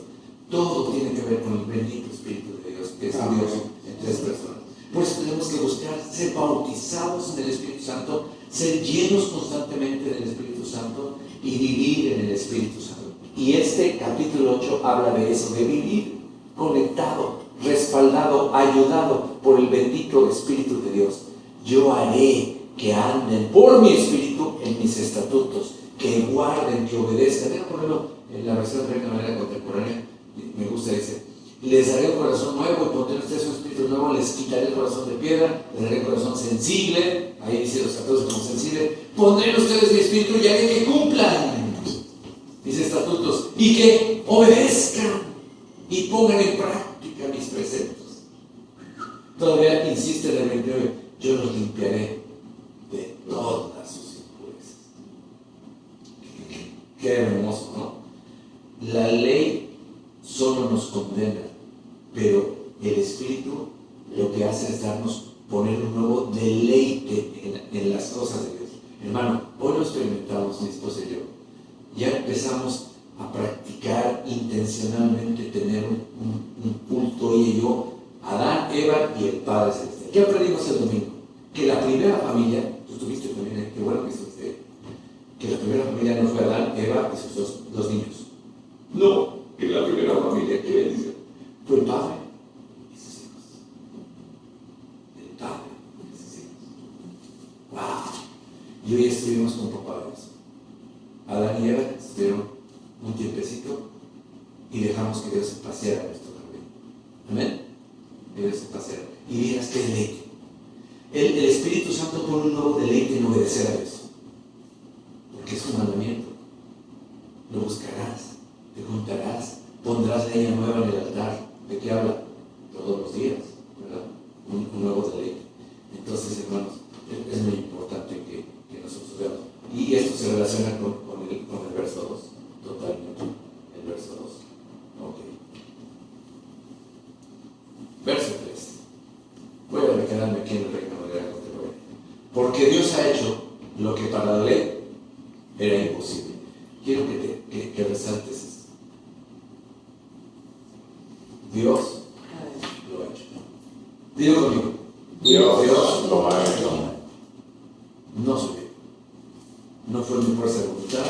Todo tiene que ver con el bendito Espíritu de Dios, que es Dios en tres personas. Por eso tenemos que buscar ser bautizados en el Espíritu Santo, ser llenos constantemente del Espíritu Santo y vivir en el Espíritu Santo. Y este capítulo 8 habla de eso, de vivir conectado, respaldado, ayudado por el bendito Espíritu de Dios. Yo haré que anden por mi Espíritu en mis estatutos, que guarden, que obedezcan. Déjame ponerlo en la versión de Reina Valera contemporánea. Me gusta, dice: les daré un corazón nuevo y pondré en ustedes un espíritu nuevo, les quitaré el corazón de piedra, les daré un corazón sensible. Ahí dice los 14 como sensible. Pondré en ustedes mi espíritu y haré que cumplan mis estatutos y que obedezcan y pongan en práctica mis preceptos. Todavía insiste en el 29: yo los limpiaré de todas sus impurezas. Qué hermoso, ¿no? La ley solo nos condena, pero el Espíritu lo que hace es poner un nuevo deleite en las cosas de Dios. Hermano, hoy lo experimentamos, mi esposa y yo. Ya empezamos a practicar intencionalmente tener un culto, ella y yo, Adán, Eva y el Padre Celestial. ¿Qué aprendimos el domingo? Que la primera familia, tú estuviste también, qué bueno que estuviste, que la primera familia no fue Adán, Eva y sus dos niños. No, que la primera familia, qué bendición, fue el Padre y sus hijos. El Padre y sus hijos. ¡Wow! Y hoy estuvimos con papá Dios. Adán y Eva estuvieron un tiempecito y dejamos que Dios se paseara en nuestro jardín. Amén. Que Dios se paseara. Y miras qué deleite. El Espíritu Santo pone un nuevo deleite en obedecer a Dios, porque es un mandamiento. Lo buscarás, te juntarás, pondrás leña nueva en el altar. ¿De qué habla? Todos los días, ¿verdad? Un nuevo deleite. Entonces, hermanos, es muy importante que nosotros veamos. Y esto se relaciona con el verso 2, totalmente. El verso 2. Ok. Verso 3. Voy a quedarme aquí en el Reino de la Contemporánea. Porque Dios ha hecho lo que para la ley era imposible. Quiero que resaltes esto. Dios lo ha hecho. Digo conmigo. Dios lo ha hecho. No soy yo. No fue mi fuerza de voluntad.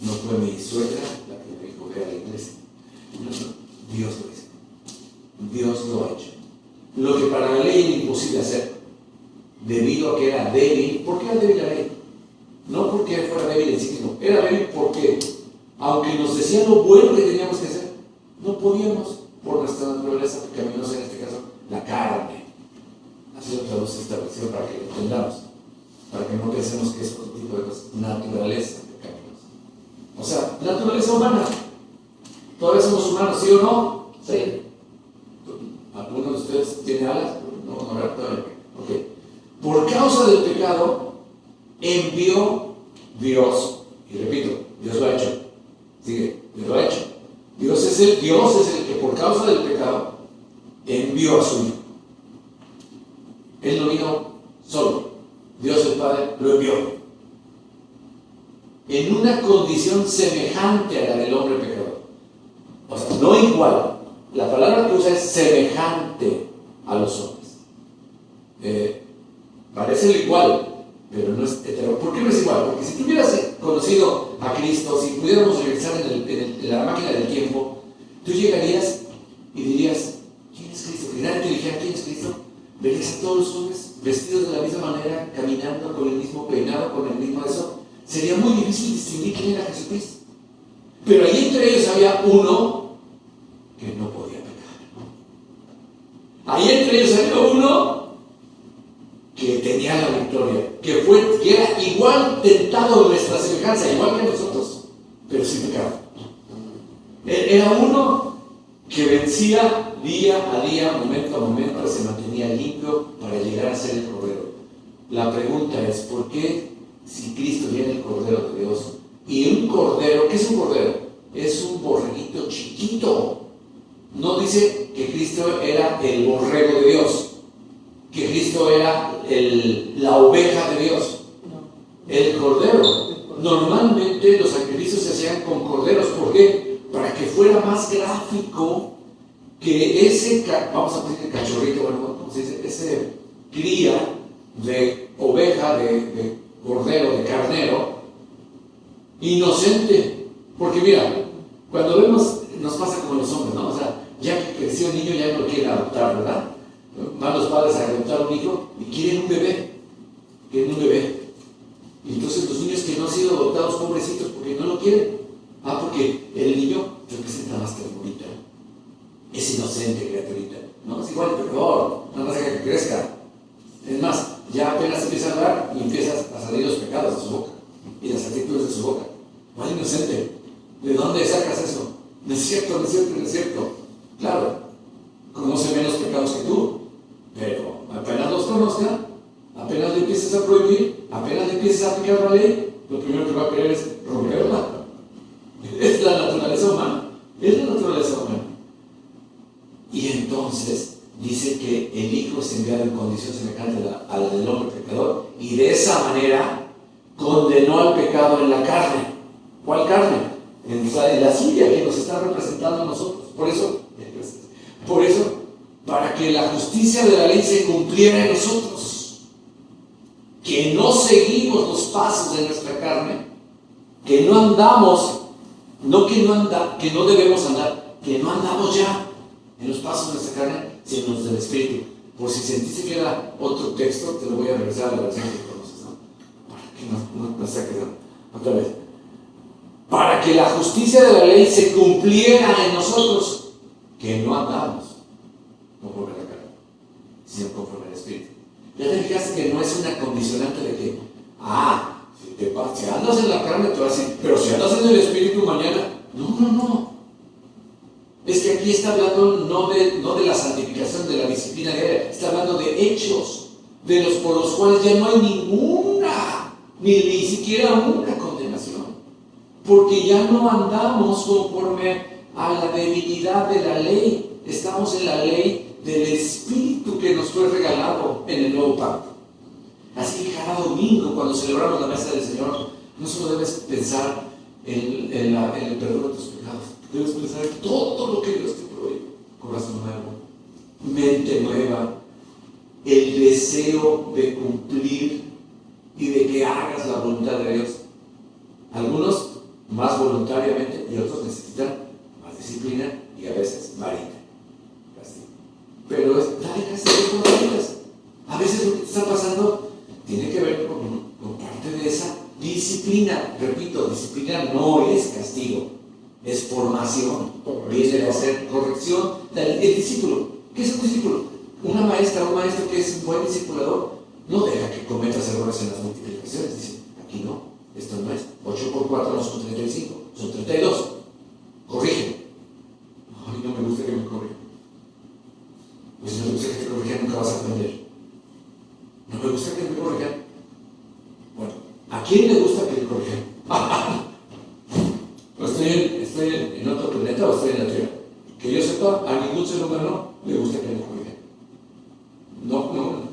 No fue mi suegra la que me dijo ve a la iglesia. No, Dios lo hizo. Dios lo ha hecho. Lo que para la ley era imposible hacer, debido a que era débil. ¿Por qué era débil la ley? No porque fuera débil en sí mismo. Era débil porque, aunque nos decían lo bueno que teníamos que hacer, no podíamos por nuestra naturaleza pecaminosa, en este caso, la carne. Así lo traduce esta versión para que lo entendamos, para que no pensemos que es otro tipo de cosas. Naturaleza pecaminosa. O sea, naturaleza humana. Todavía somos humanos, ¿sí o no? Sí. ¿Alguno de ustedes tiene alas? No, ¿verdad? Todavía. Ok. Por causa del pecado, envió Dios, y repito, Dios lo ha hecho. Sigue, Dios lo ha hecho. Dios es el que por causa del pecado envió a su Hijo. Él no vino solo. Dios el Padre lo envió. En una condición semejante a la del hombre pecador. O sea, no igual. La palabra que usa es semejante a los hombres. Parece igual, pero no es hetero. ¿Por qué no es igual? Porque si tú hubieras conocido a Cristo, si pudiéramos regresar en la máquina del tiempo, tú llegarías y dirías, ¿quién es Cristo? Que nadie te dijera, ¿quién es Cristo? Verías a todos los hombres vestidos de la misma manera, caminando con el mismo peinado, con el mismo eso. Sería muy difícil distinguir quién era Jesucristo. Pero ahí entre ellos había uno que no podía pecar. Ahí entre ellos había uno que tenía la victoria, que era igual tentado de nuestra semejanza, igual que nosotros, pero sin pecado. Era uno que vencía día a día, momento a momento, se mantenía limpio para llegar a ser el Cordero. La pregunta es, ¿por qué si Cristo viene el Cordero de Dios? Y un Cordero, ¿qué es un Cordero? Es un borreguito chiquito. No dice que Cristo era el borrego de Dios, que Cristo era la oveja de Dios. El Cordero. Normalmente los sacrificios se hacían con corderos. ¿Por qué? Para que fuera más gráfico que ese, vamos a decir cachorrito, bueno, ¿cómo se dice? Ese cría de oveja, de cordero, de carnero, inocente. Porque mira, cuando vemos, nos pasa como los hombres, ¿no? O sea, ya que creció el niño, ya no lo quieren adoptar, ¿verdad? Van los padres a adoptar un hijo y quieren un bebé. Quieren un bebé. Y entonces los niños que no han sido adoptados, pobrecitos, porque no lo quieren. Porque el niño representa más ternurita. Es inocente, criaturita. No, es igual el pecador. Nada más que crezca. Es más, ya apenas empieza a hablar y empiezas a salir los pecados de su boca y las actitudes de su boca. ¿Cuál inocente? ¿De dónde sacas eso? No es cierto, no es cierto, no es cierto. Claro, conoce menos pecados que tú, pero apenas los conozca, apenas le empieces a prohibir, apenas le empieces a aplicar la ley, lo primero que va a querer es romperla. Es la naturaleza humana. Es la naturaleza humana. Y entonces dice que el Hijo es enviado en condición semejante a la del hombre pecador, y de esa manera condenó al pecado en la carne. ¿Cuál carne? En la suya, que nos está representando a nosotros. Por eso, para que la justicia de la ley se cumpliera en nosotros, que no seguimos los pasos de nuestra carne, que no andamos, que no debemos andar, que no andamos ya en los pasos de nuestra carne, sino los del Espíritu. Por si sentiste que era otro texto, te lo voy a regresar a la versión que conoces, ¿no? Para que no saques otra vez. Para que la justicia de la ley se cumpliera en nosotros, que no andamos conforme a la carne, sino conforme al Espíritu. Ya te fijaste que no es una condicionante de que, si andas en la carne te vas a decir, pero si andas en el Espíritu mañana, no. Es que aquí está hablando no de la santificación, de la disciplina diaria, está hablando de hechos, por los cuales ya no hay ninguna, ni siquiera una condenación, porque ya no andamos conforme a la debilidad de la ley, estamos en la ley del Espíritu que nos fue regalado en el nuevo pacto. Así que cada domingo, cuando celebramos la mesa del Señor, no solo debes pensar en el perdón de tus pecados, debes pensar en todo lo que Dios te provee. Corazón nuevo, mente nueva, el deseo de cumplir y de que hagas la voluntad de Dios. Algunos más voluntariamente y otros necesitan más disciplina y a veces varita, castigo. Pero dale castigo por las vidas. A veces lo que te está pasando tiene que ver con parte de esa disciplina. Repito, disciplina no es castigo, es formación. Viene a ser corrección del discípulo. ¿Qué es un discípulo? Una maestra o un maestro que es un buen discipulador no deja que cometas errores en las multiplicaciones. Dice, aquí no, esto no es. 8 por 4 no son 35, son 32. Corrige. Ay, no me gusta que me corrijan. Pues si no me gusta que te corrijan, nunca vas a aprender. No me gusta que me corrijan. Bueno, ¿a quién le gusta que le corrijan? ¿Estoy en otro planeta o estoy en la Tierra? Que yo sepa, a ningún ser humano le gusta que le corrijan. No.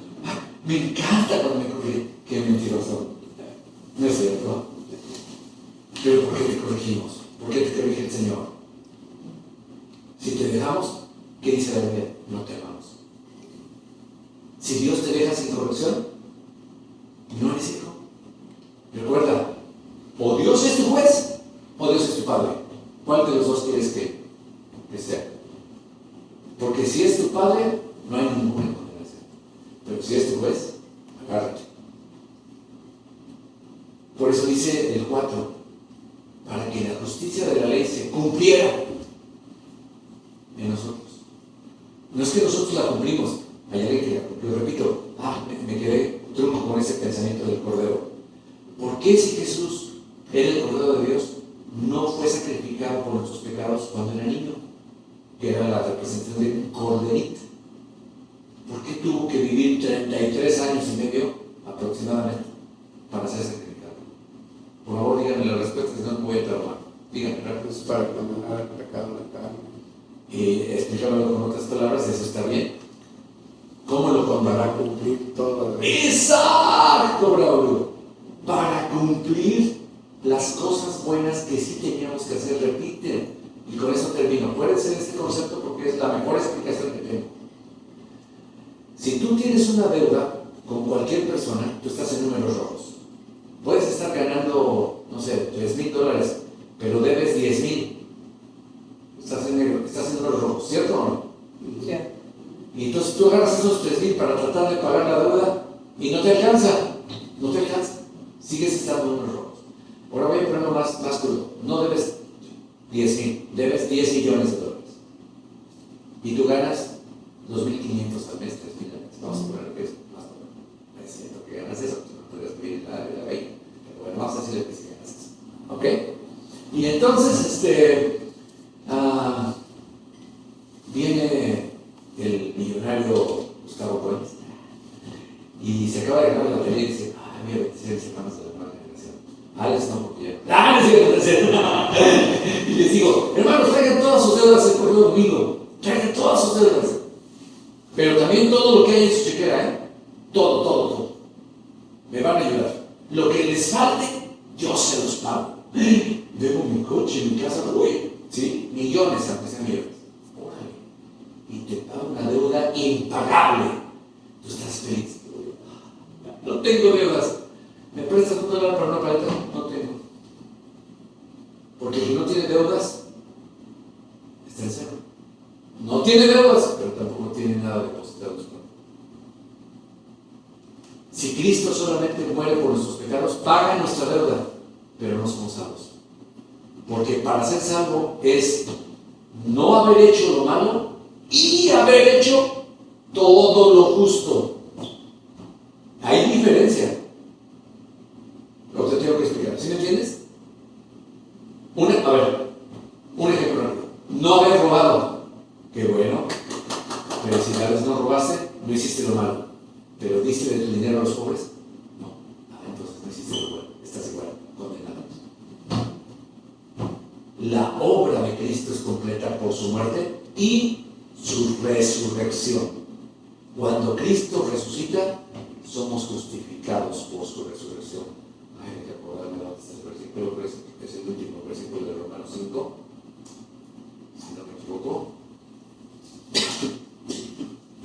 ¿No es cierto? Pero ¿por qué te corregimos? ¿Por qué te corrige el Señor? Si te dejamos, ¿qué dice la Biblia? No te amamos. Si Dios te deja sin corrección, no eres hijo. Recuerda, o Dios es tu juez, o Dios es tu padre. ¿Cuál de los dos quieres que sea? Porque si es tu padre, no hay ninguna condenación. Pero si es tu juez, agárrate. Por eso dice el 4, para que la justicia de la ley se cumpliera en nosotros. No es que nosotros la cumplimos, hay alguien que la cumplió. Repito, me quedé truco con ese pensamiento del Cordero. ¿Por qué si Jesús era el Cordero de Dios, no fue sacrificado por nuestros pecados cuando era niño? Que era la representación de un corderito. ¿Por qué tuvo que vivir 33 años y medio aproximadamente para ser sacrificado? Por favor, díganme la respuesta, si no me voy a traumar. Díganme rápido. Es para condenar el pecado en la carne. Explícamelo con otras palabras, eso está bien. ¿Cómo lo Para condenará? cumplir todo el ¡Exacto, Braulio! Para cumplir las cosas buenas que sí teníamos que hacer, repiten. Y con eso termino. Acuérdense de este concepto porque es la mejor explicación que tengo. Si tú tienes una deuda con cualquier persona, tú estás en números rojos. Puedes estar ganando, no sé, $3,000, pero debes 10,000. Estás en negro, estás en números rojos, ¿cierto o no? Sí. Y entonces tú agarras esos 3,000 para tratar de pagar la deuda y no te alcanza. No te alcanza. Sigues estando en números rojos. Ahora voy a ponerlo más crudo. No debes 10,000, debes $10 millones. Y tú ganas 2,500 al mes, 3,000 al mes. Vamos a poner que es más o menos. Es cierto que ganas eso, pues no podrías vivir en la 20. Pero bueno, vamos a decirle que sí ganas eso. ¿Ok? Y entonces, viene el millonario Gustavo Coins y se acaba de ganar la lotería y dice: voy a bendecir a mis hermanos de la nueva generación. Alex no, porque ya. Y les digo: hermanos, traigan todas sus deudas el correo domingo, traigan todas sus deudas, pero también todo lo que hay en su chequera, todo. Me van a ayudar. Lo que les falte, yo se los pago. Debo mi coche, mi casa, voy. ¿Sí? Millones, aunque sean millones. Órale. Y te pago una deuda impagable. Tú estás feliz. No tengo deudas. ¿Me prestas $1 para una paleta? No tengo. Porque si no tiene deudas, está en cero. No tiene deudas, pero tampoco tiene nada depositado en su cuenta. Si Cristo solamente muere por nuestros pecados, paga nuestra deuda, pero no somos salvos. Porque para ser salvo es no haber hecho lo malo y haber hecho todo lo justo. Hay diferencia. Lo que te tengo que explicar. ¿Sí me entiendes? Un ejemplo rápido. No haber robado. Qué bueno. Pero si tal vez no robaste, no hiciste lo malo. Pero diste de tu dinero a los pobres. No. Entonces no hiciste lo bueno. Estás igual, condenado. La obra de Cristo es completa por su muerte y su resurrección. Cuando Cristo resucita, somos justificados por su resurrección. Hay que acordarme de este versículo, pero es el último versículo de Romanos 5, si no me equivoco.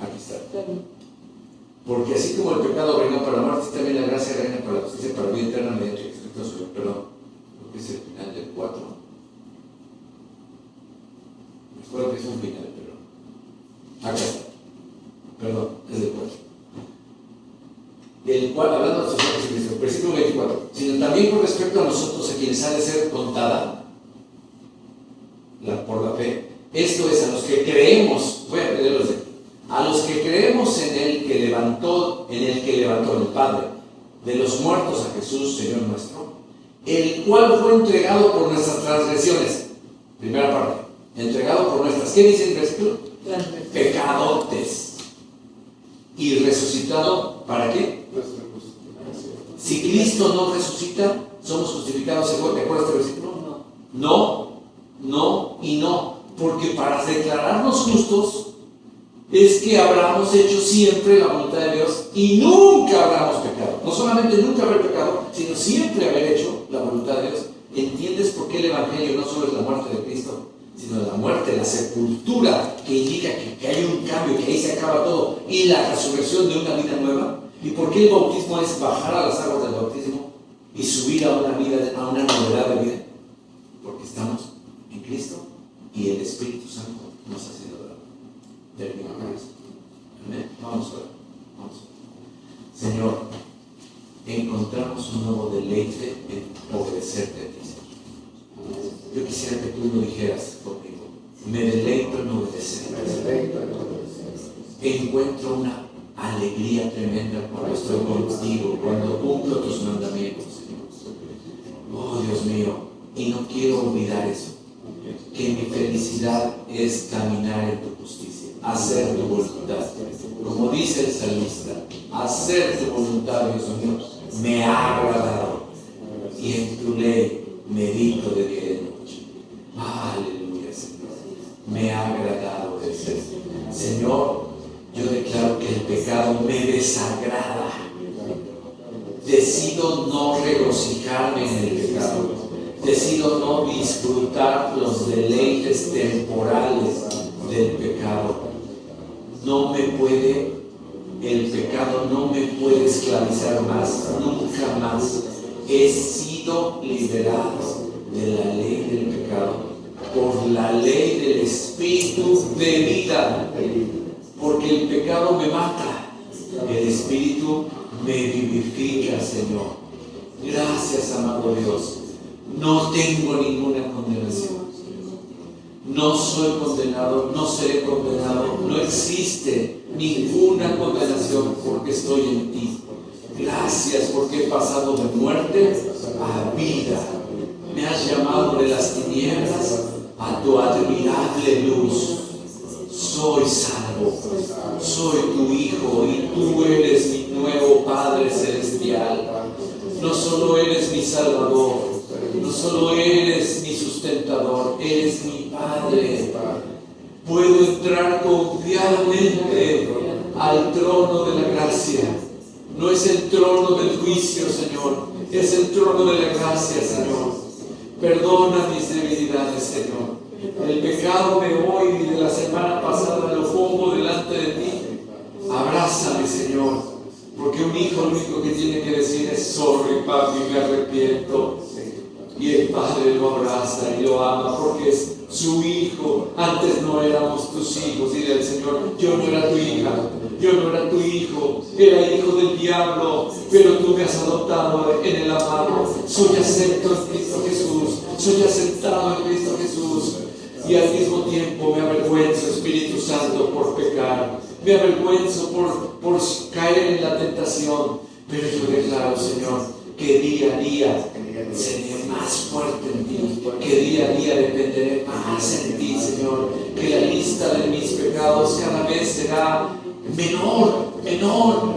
Aquí está. Porque así como el pecado reinó para la muerte, también la gracia reina para la justicia, para la vida eterna mediante Jesucristo nuestro Señor. Perdón, creo que es el final del 4. Me acuerdo que es un final, pero acá está. Perdón, es del 4. El cual, hablando de Señor Jesucristo, versículo 24, sino también con respecto a nosotros, a quienes ha de ser contada por la fe, esto es, a los que creemos, voy a leerlos de aquí, a los que creemos en el que levantó el Padre de los muertos a Jesús, Señor nuestro, el cual fue entregado por nuestras transgresiones. Primera parte, entregado por nuestras, ¿qué dice el versículo? Pecadotes. Y resucitado, ¿para qué? Si Cristo no resucita, somos justificados. ¿De acuerdo a este versículo? No y no. Porque para declararnos justos, es que habramos hecho siempre la voluntad de Dios y nunca habramos pecado. No solamente nunca haber pecado, sino siempre haber hecho la voluntad de Dios. ¿Entiendes por qué el Evangelio no solo es la muerte de Cristo, sino la muerte, la sepultura, que indica que hay un cambio, que ahí se acaba todo, y la resurrección de una vida nueva? ¿Y por qué el bautismo es bajar a las aguas del bautismo y subir a una vida, a una novedad de vida? Porque estamos en Cristo y el Espíritu Santo nos ha sido dado. Terminamos. Amén. Vamos a ver. Señor, encontramos un nuevo deleite en obedecerte a ti, Señor. Yo quisiera que tú lo dijeras conmigo. Me deleito en obedecerte. Encuentro una alegría tremenda cuando estoy contigo, cuando cumplo tus mandamientos, Señor. Oh, Dios mío, y no quiero olvidar eso, que mi felicidad es caminar en tu justicia, hacer tu voluntad. Como dice el salmista, hacer tu voluntad, Dios mío, me ha agradado, y en tu ley medito de día y de noche. Aleluya, Señor. Me ha agradado de ser. Señor, yo declaro que el pecado me desagrada. Decido no regocijarme en el pecado. Decido no disfrutar los deleites temporales del pecado. El pecado no me puede esclavizar más, nunca más. He sido liberado de la ley del pecado por la ley del Espíritu de vida. Porque el pecado me mata, el Espíritu me vivifica, Señor. Gracias, amado Dios. No tengo ninguna condenación. No soy condenado, no seré condenado. No existe ninguna condenación porque estoy en ti. Gracias porque he pasado de muerte a vida. Me has llamado de las tinieblas a tu admirable luz. Soy salvo, soy tu hijo y tú eres mi nuevo Padre Celestial. No solo eres mi Salvador, no solo eres mi sustentador, eres mi Padre. Puedo entrar confiadamente al trono de la gracia. No es el trono del juicio, Señor, es el trono de la gracia, Señor. Perdona mis debilidades, Señor. El pecado de hoy y de la semana pasada lo pongo delante de ti. Abrázame, Señor, porque un hijo lo único que tiene que decir es sorry, papi, me arrepiento. Y el Padre lo abraza y lo ama porque es su hijo. Antes no éramos tus hijos. Dile al Señor, yo no era tu hija, yo no era tu hijo, era hijo del diablo, pero tú me has adoptado en el amado. Soy acepto en Cristo Jesús, soy aceptado en Cristo Jesús. Y al mismo tiempo me avergüenzo, Espíritu Santo, por pecar. Me avergüenzo por caer en la tentación. Pero yo declaro, Señor, que día a día seré más fuerte en ti, que día a día dependeré más en ti, Señor, que la lista de mis pecados cada vez será menor,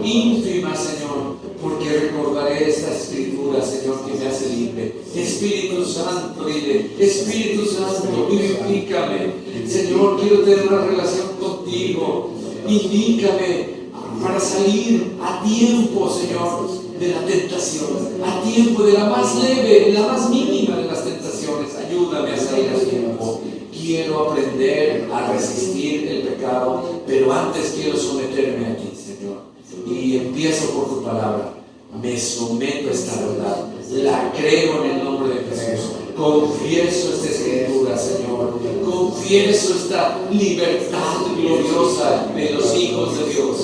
ínfima, Señor, porque recordaré esta escritura, Señor, que me hace libre. Espíritu Santo, dile, Espíritu Santo, vivifícame. Señor, quiero tener una relación contigo. Indícame para salir a tiempo, Señor, de la tentación, a tiempo de la más leve, la más mínima de las tentaciones. Ayúdame a salir a tiempo. Quiero aprender a resistir el pecado, pero antes quiero someterme a ti, Señor. Y empiezo por tu palabra. Me someto a esta verdad. La creo en el nombre de Jesús. Confieso esta escritura, Señor. Confieso esta libertad gloriosa de los hijos de Dios.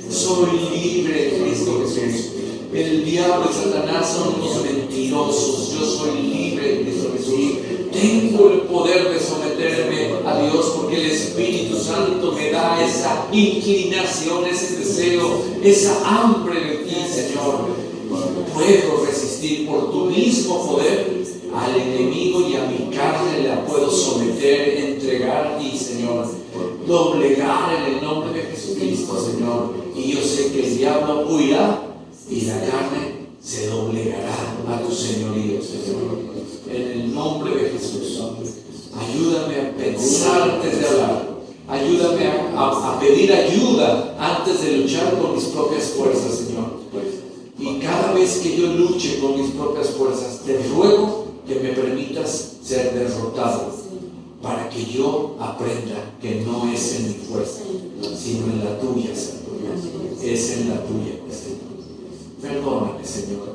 Soy libre en Cristo Jesús. El diablo y Satanás son unos mentirosos. Yo soy libre en Cristo Jesús. Tengo el poder de someterme a Dios porque el Espíritu Santo me da esa inclinación, ese deseo, esa hambre de ti, Señor. Puedo resistir por tu mismo poder al enemigo y a mi carne la puedo someter, entregar a ti, Señor. Doblegar en el nombre de Jesucristo, Señor. Y yo sé que el diablo huirá y la carne se doblegará a tu señorío, Señor. En el nombre de Jesús, ayúdame a pensar antes de hablar, Ayúdame a pedir ayuda antes de luchar con mis propias fuerzas, Señor. Y cada vez que yo luche con mis propias fuerzas, te ruego que me permitas ser derrotado, para que yo aprenda que no es en mi fuerza, sino en la tuya, Señor. Es en la tuya, Señor. Perdóname, Señor.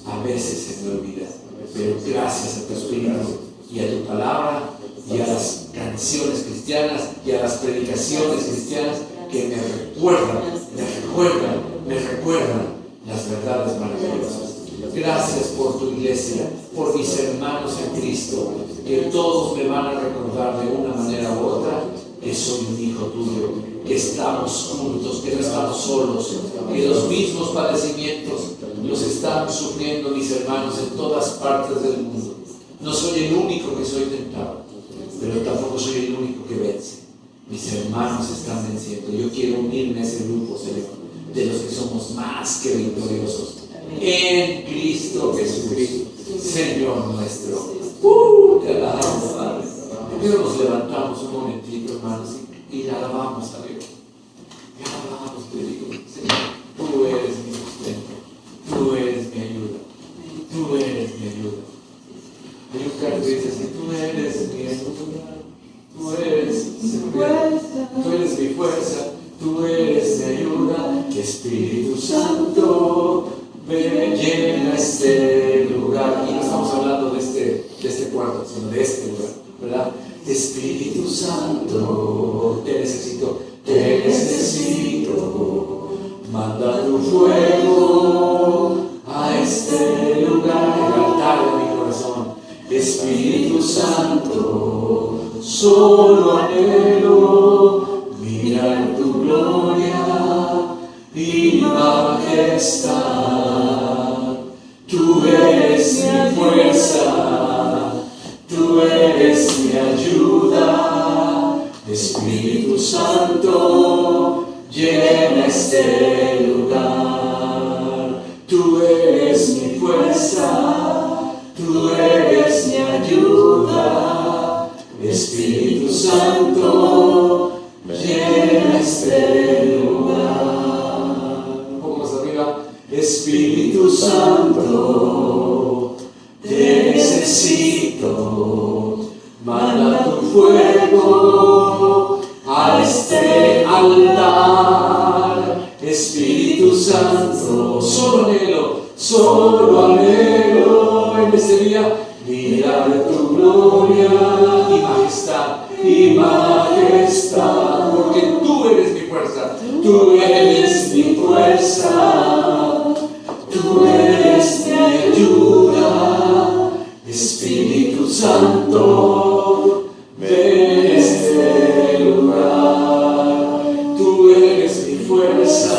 A veces se me olvida, pero gracias a tu Espíritu y a tu palabra y a las canciones cristianas y a las predicaciones cristianas que me recuerdan las verdades maravillosas. Gracias por tu iglesia, por mis hermanos en Cristo, que todos me van a recordar de una manera u otra que soy un hijo tuyo, que estamos juntos, que no estamos solos, que los mismos padecimientos los están sufriendo mis hermanos en todas partes del mundo. No soy el único que soy tentado, pero tampoco soy el único que vence. Mis hermanos están venciendo. Yo quiero unirme a ese grupo, Señor, de los que somos más que victoriosos en Cristo Jesús, Señor nuestro. Te alabamos, Padre. Primero nos levantamos un momentito, hermanos, y alabamos a Dios. Y alabamos, te digo, Señor, tú eres mi sustento, tú eres mi ayuda, tú eres mi ayuda. Hay un canto que dice así: tú eres mi ayuda, tú eres mi fuerza, tú eres mi ayuda. Espíritu Santo, ven, llena este lugar. Y no estamos hablando de este cuarto, sino de este lugar, ¿verdad? Espíritu Santo, te necesito, manda tu fuego a este lugar, el altar de mi corazón. Espíritu Santo, solo anhelo mirar tu gloria y majestad. Tú eres mi fuerza, tú eres mi ayuda. Espíritu Santo, llena este lugar. Tú eres mi fuerza, tú eres mi ayuda. Espíritu Santo, llena este lugar. Un poco más arriba. Espíritu Santo, te necesito. Manda tu fuego a este altar. Espíritu Santo, solo anhelo en este día mirar tu gloria y majestad, porque tú eres mi fuerza, tú eres mi fuerza, tú eres mi ayuda. Espíritu Santo, ven a este lugar. Tú eres mi fuerza,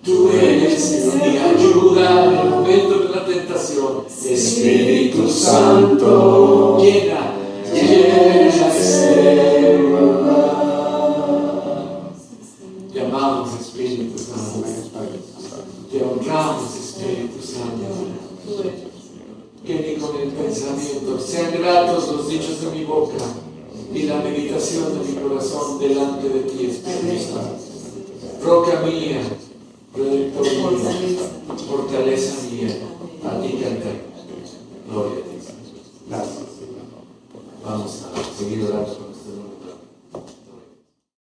tú eres mi ayuda en el momento de la tentación. Espíritu Santo, llena este lugar. Te amamos, Espíritu Santo. Te honramos, Espíritu Santo. Que ni con el pensamiento sean gratos los dichos de mi boca y la meditación de mi corazón delante de ti, Espíritu Santo. Roca mía, protector mío, fortaleza mía, a ti cantaré. Gloria a ti. Vamos a seguir orando con este nombre.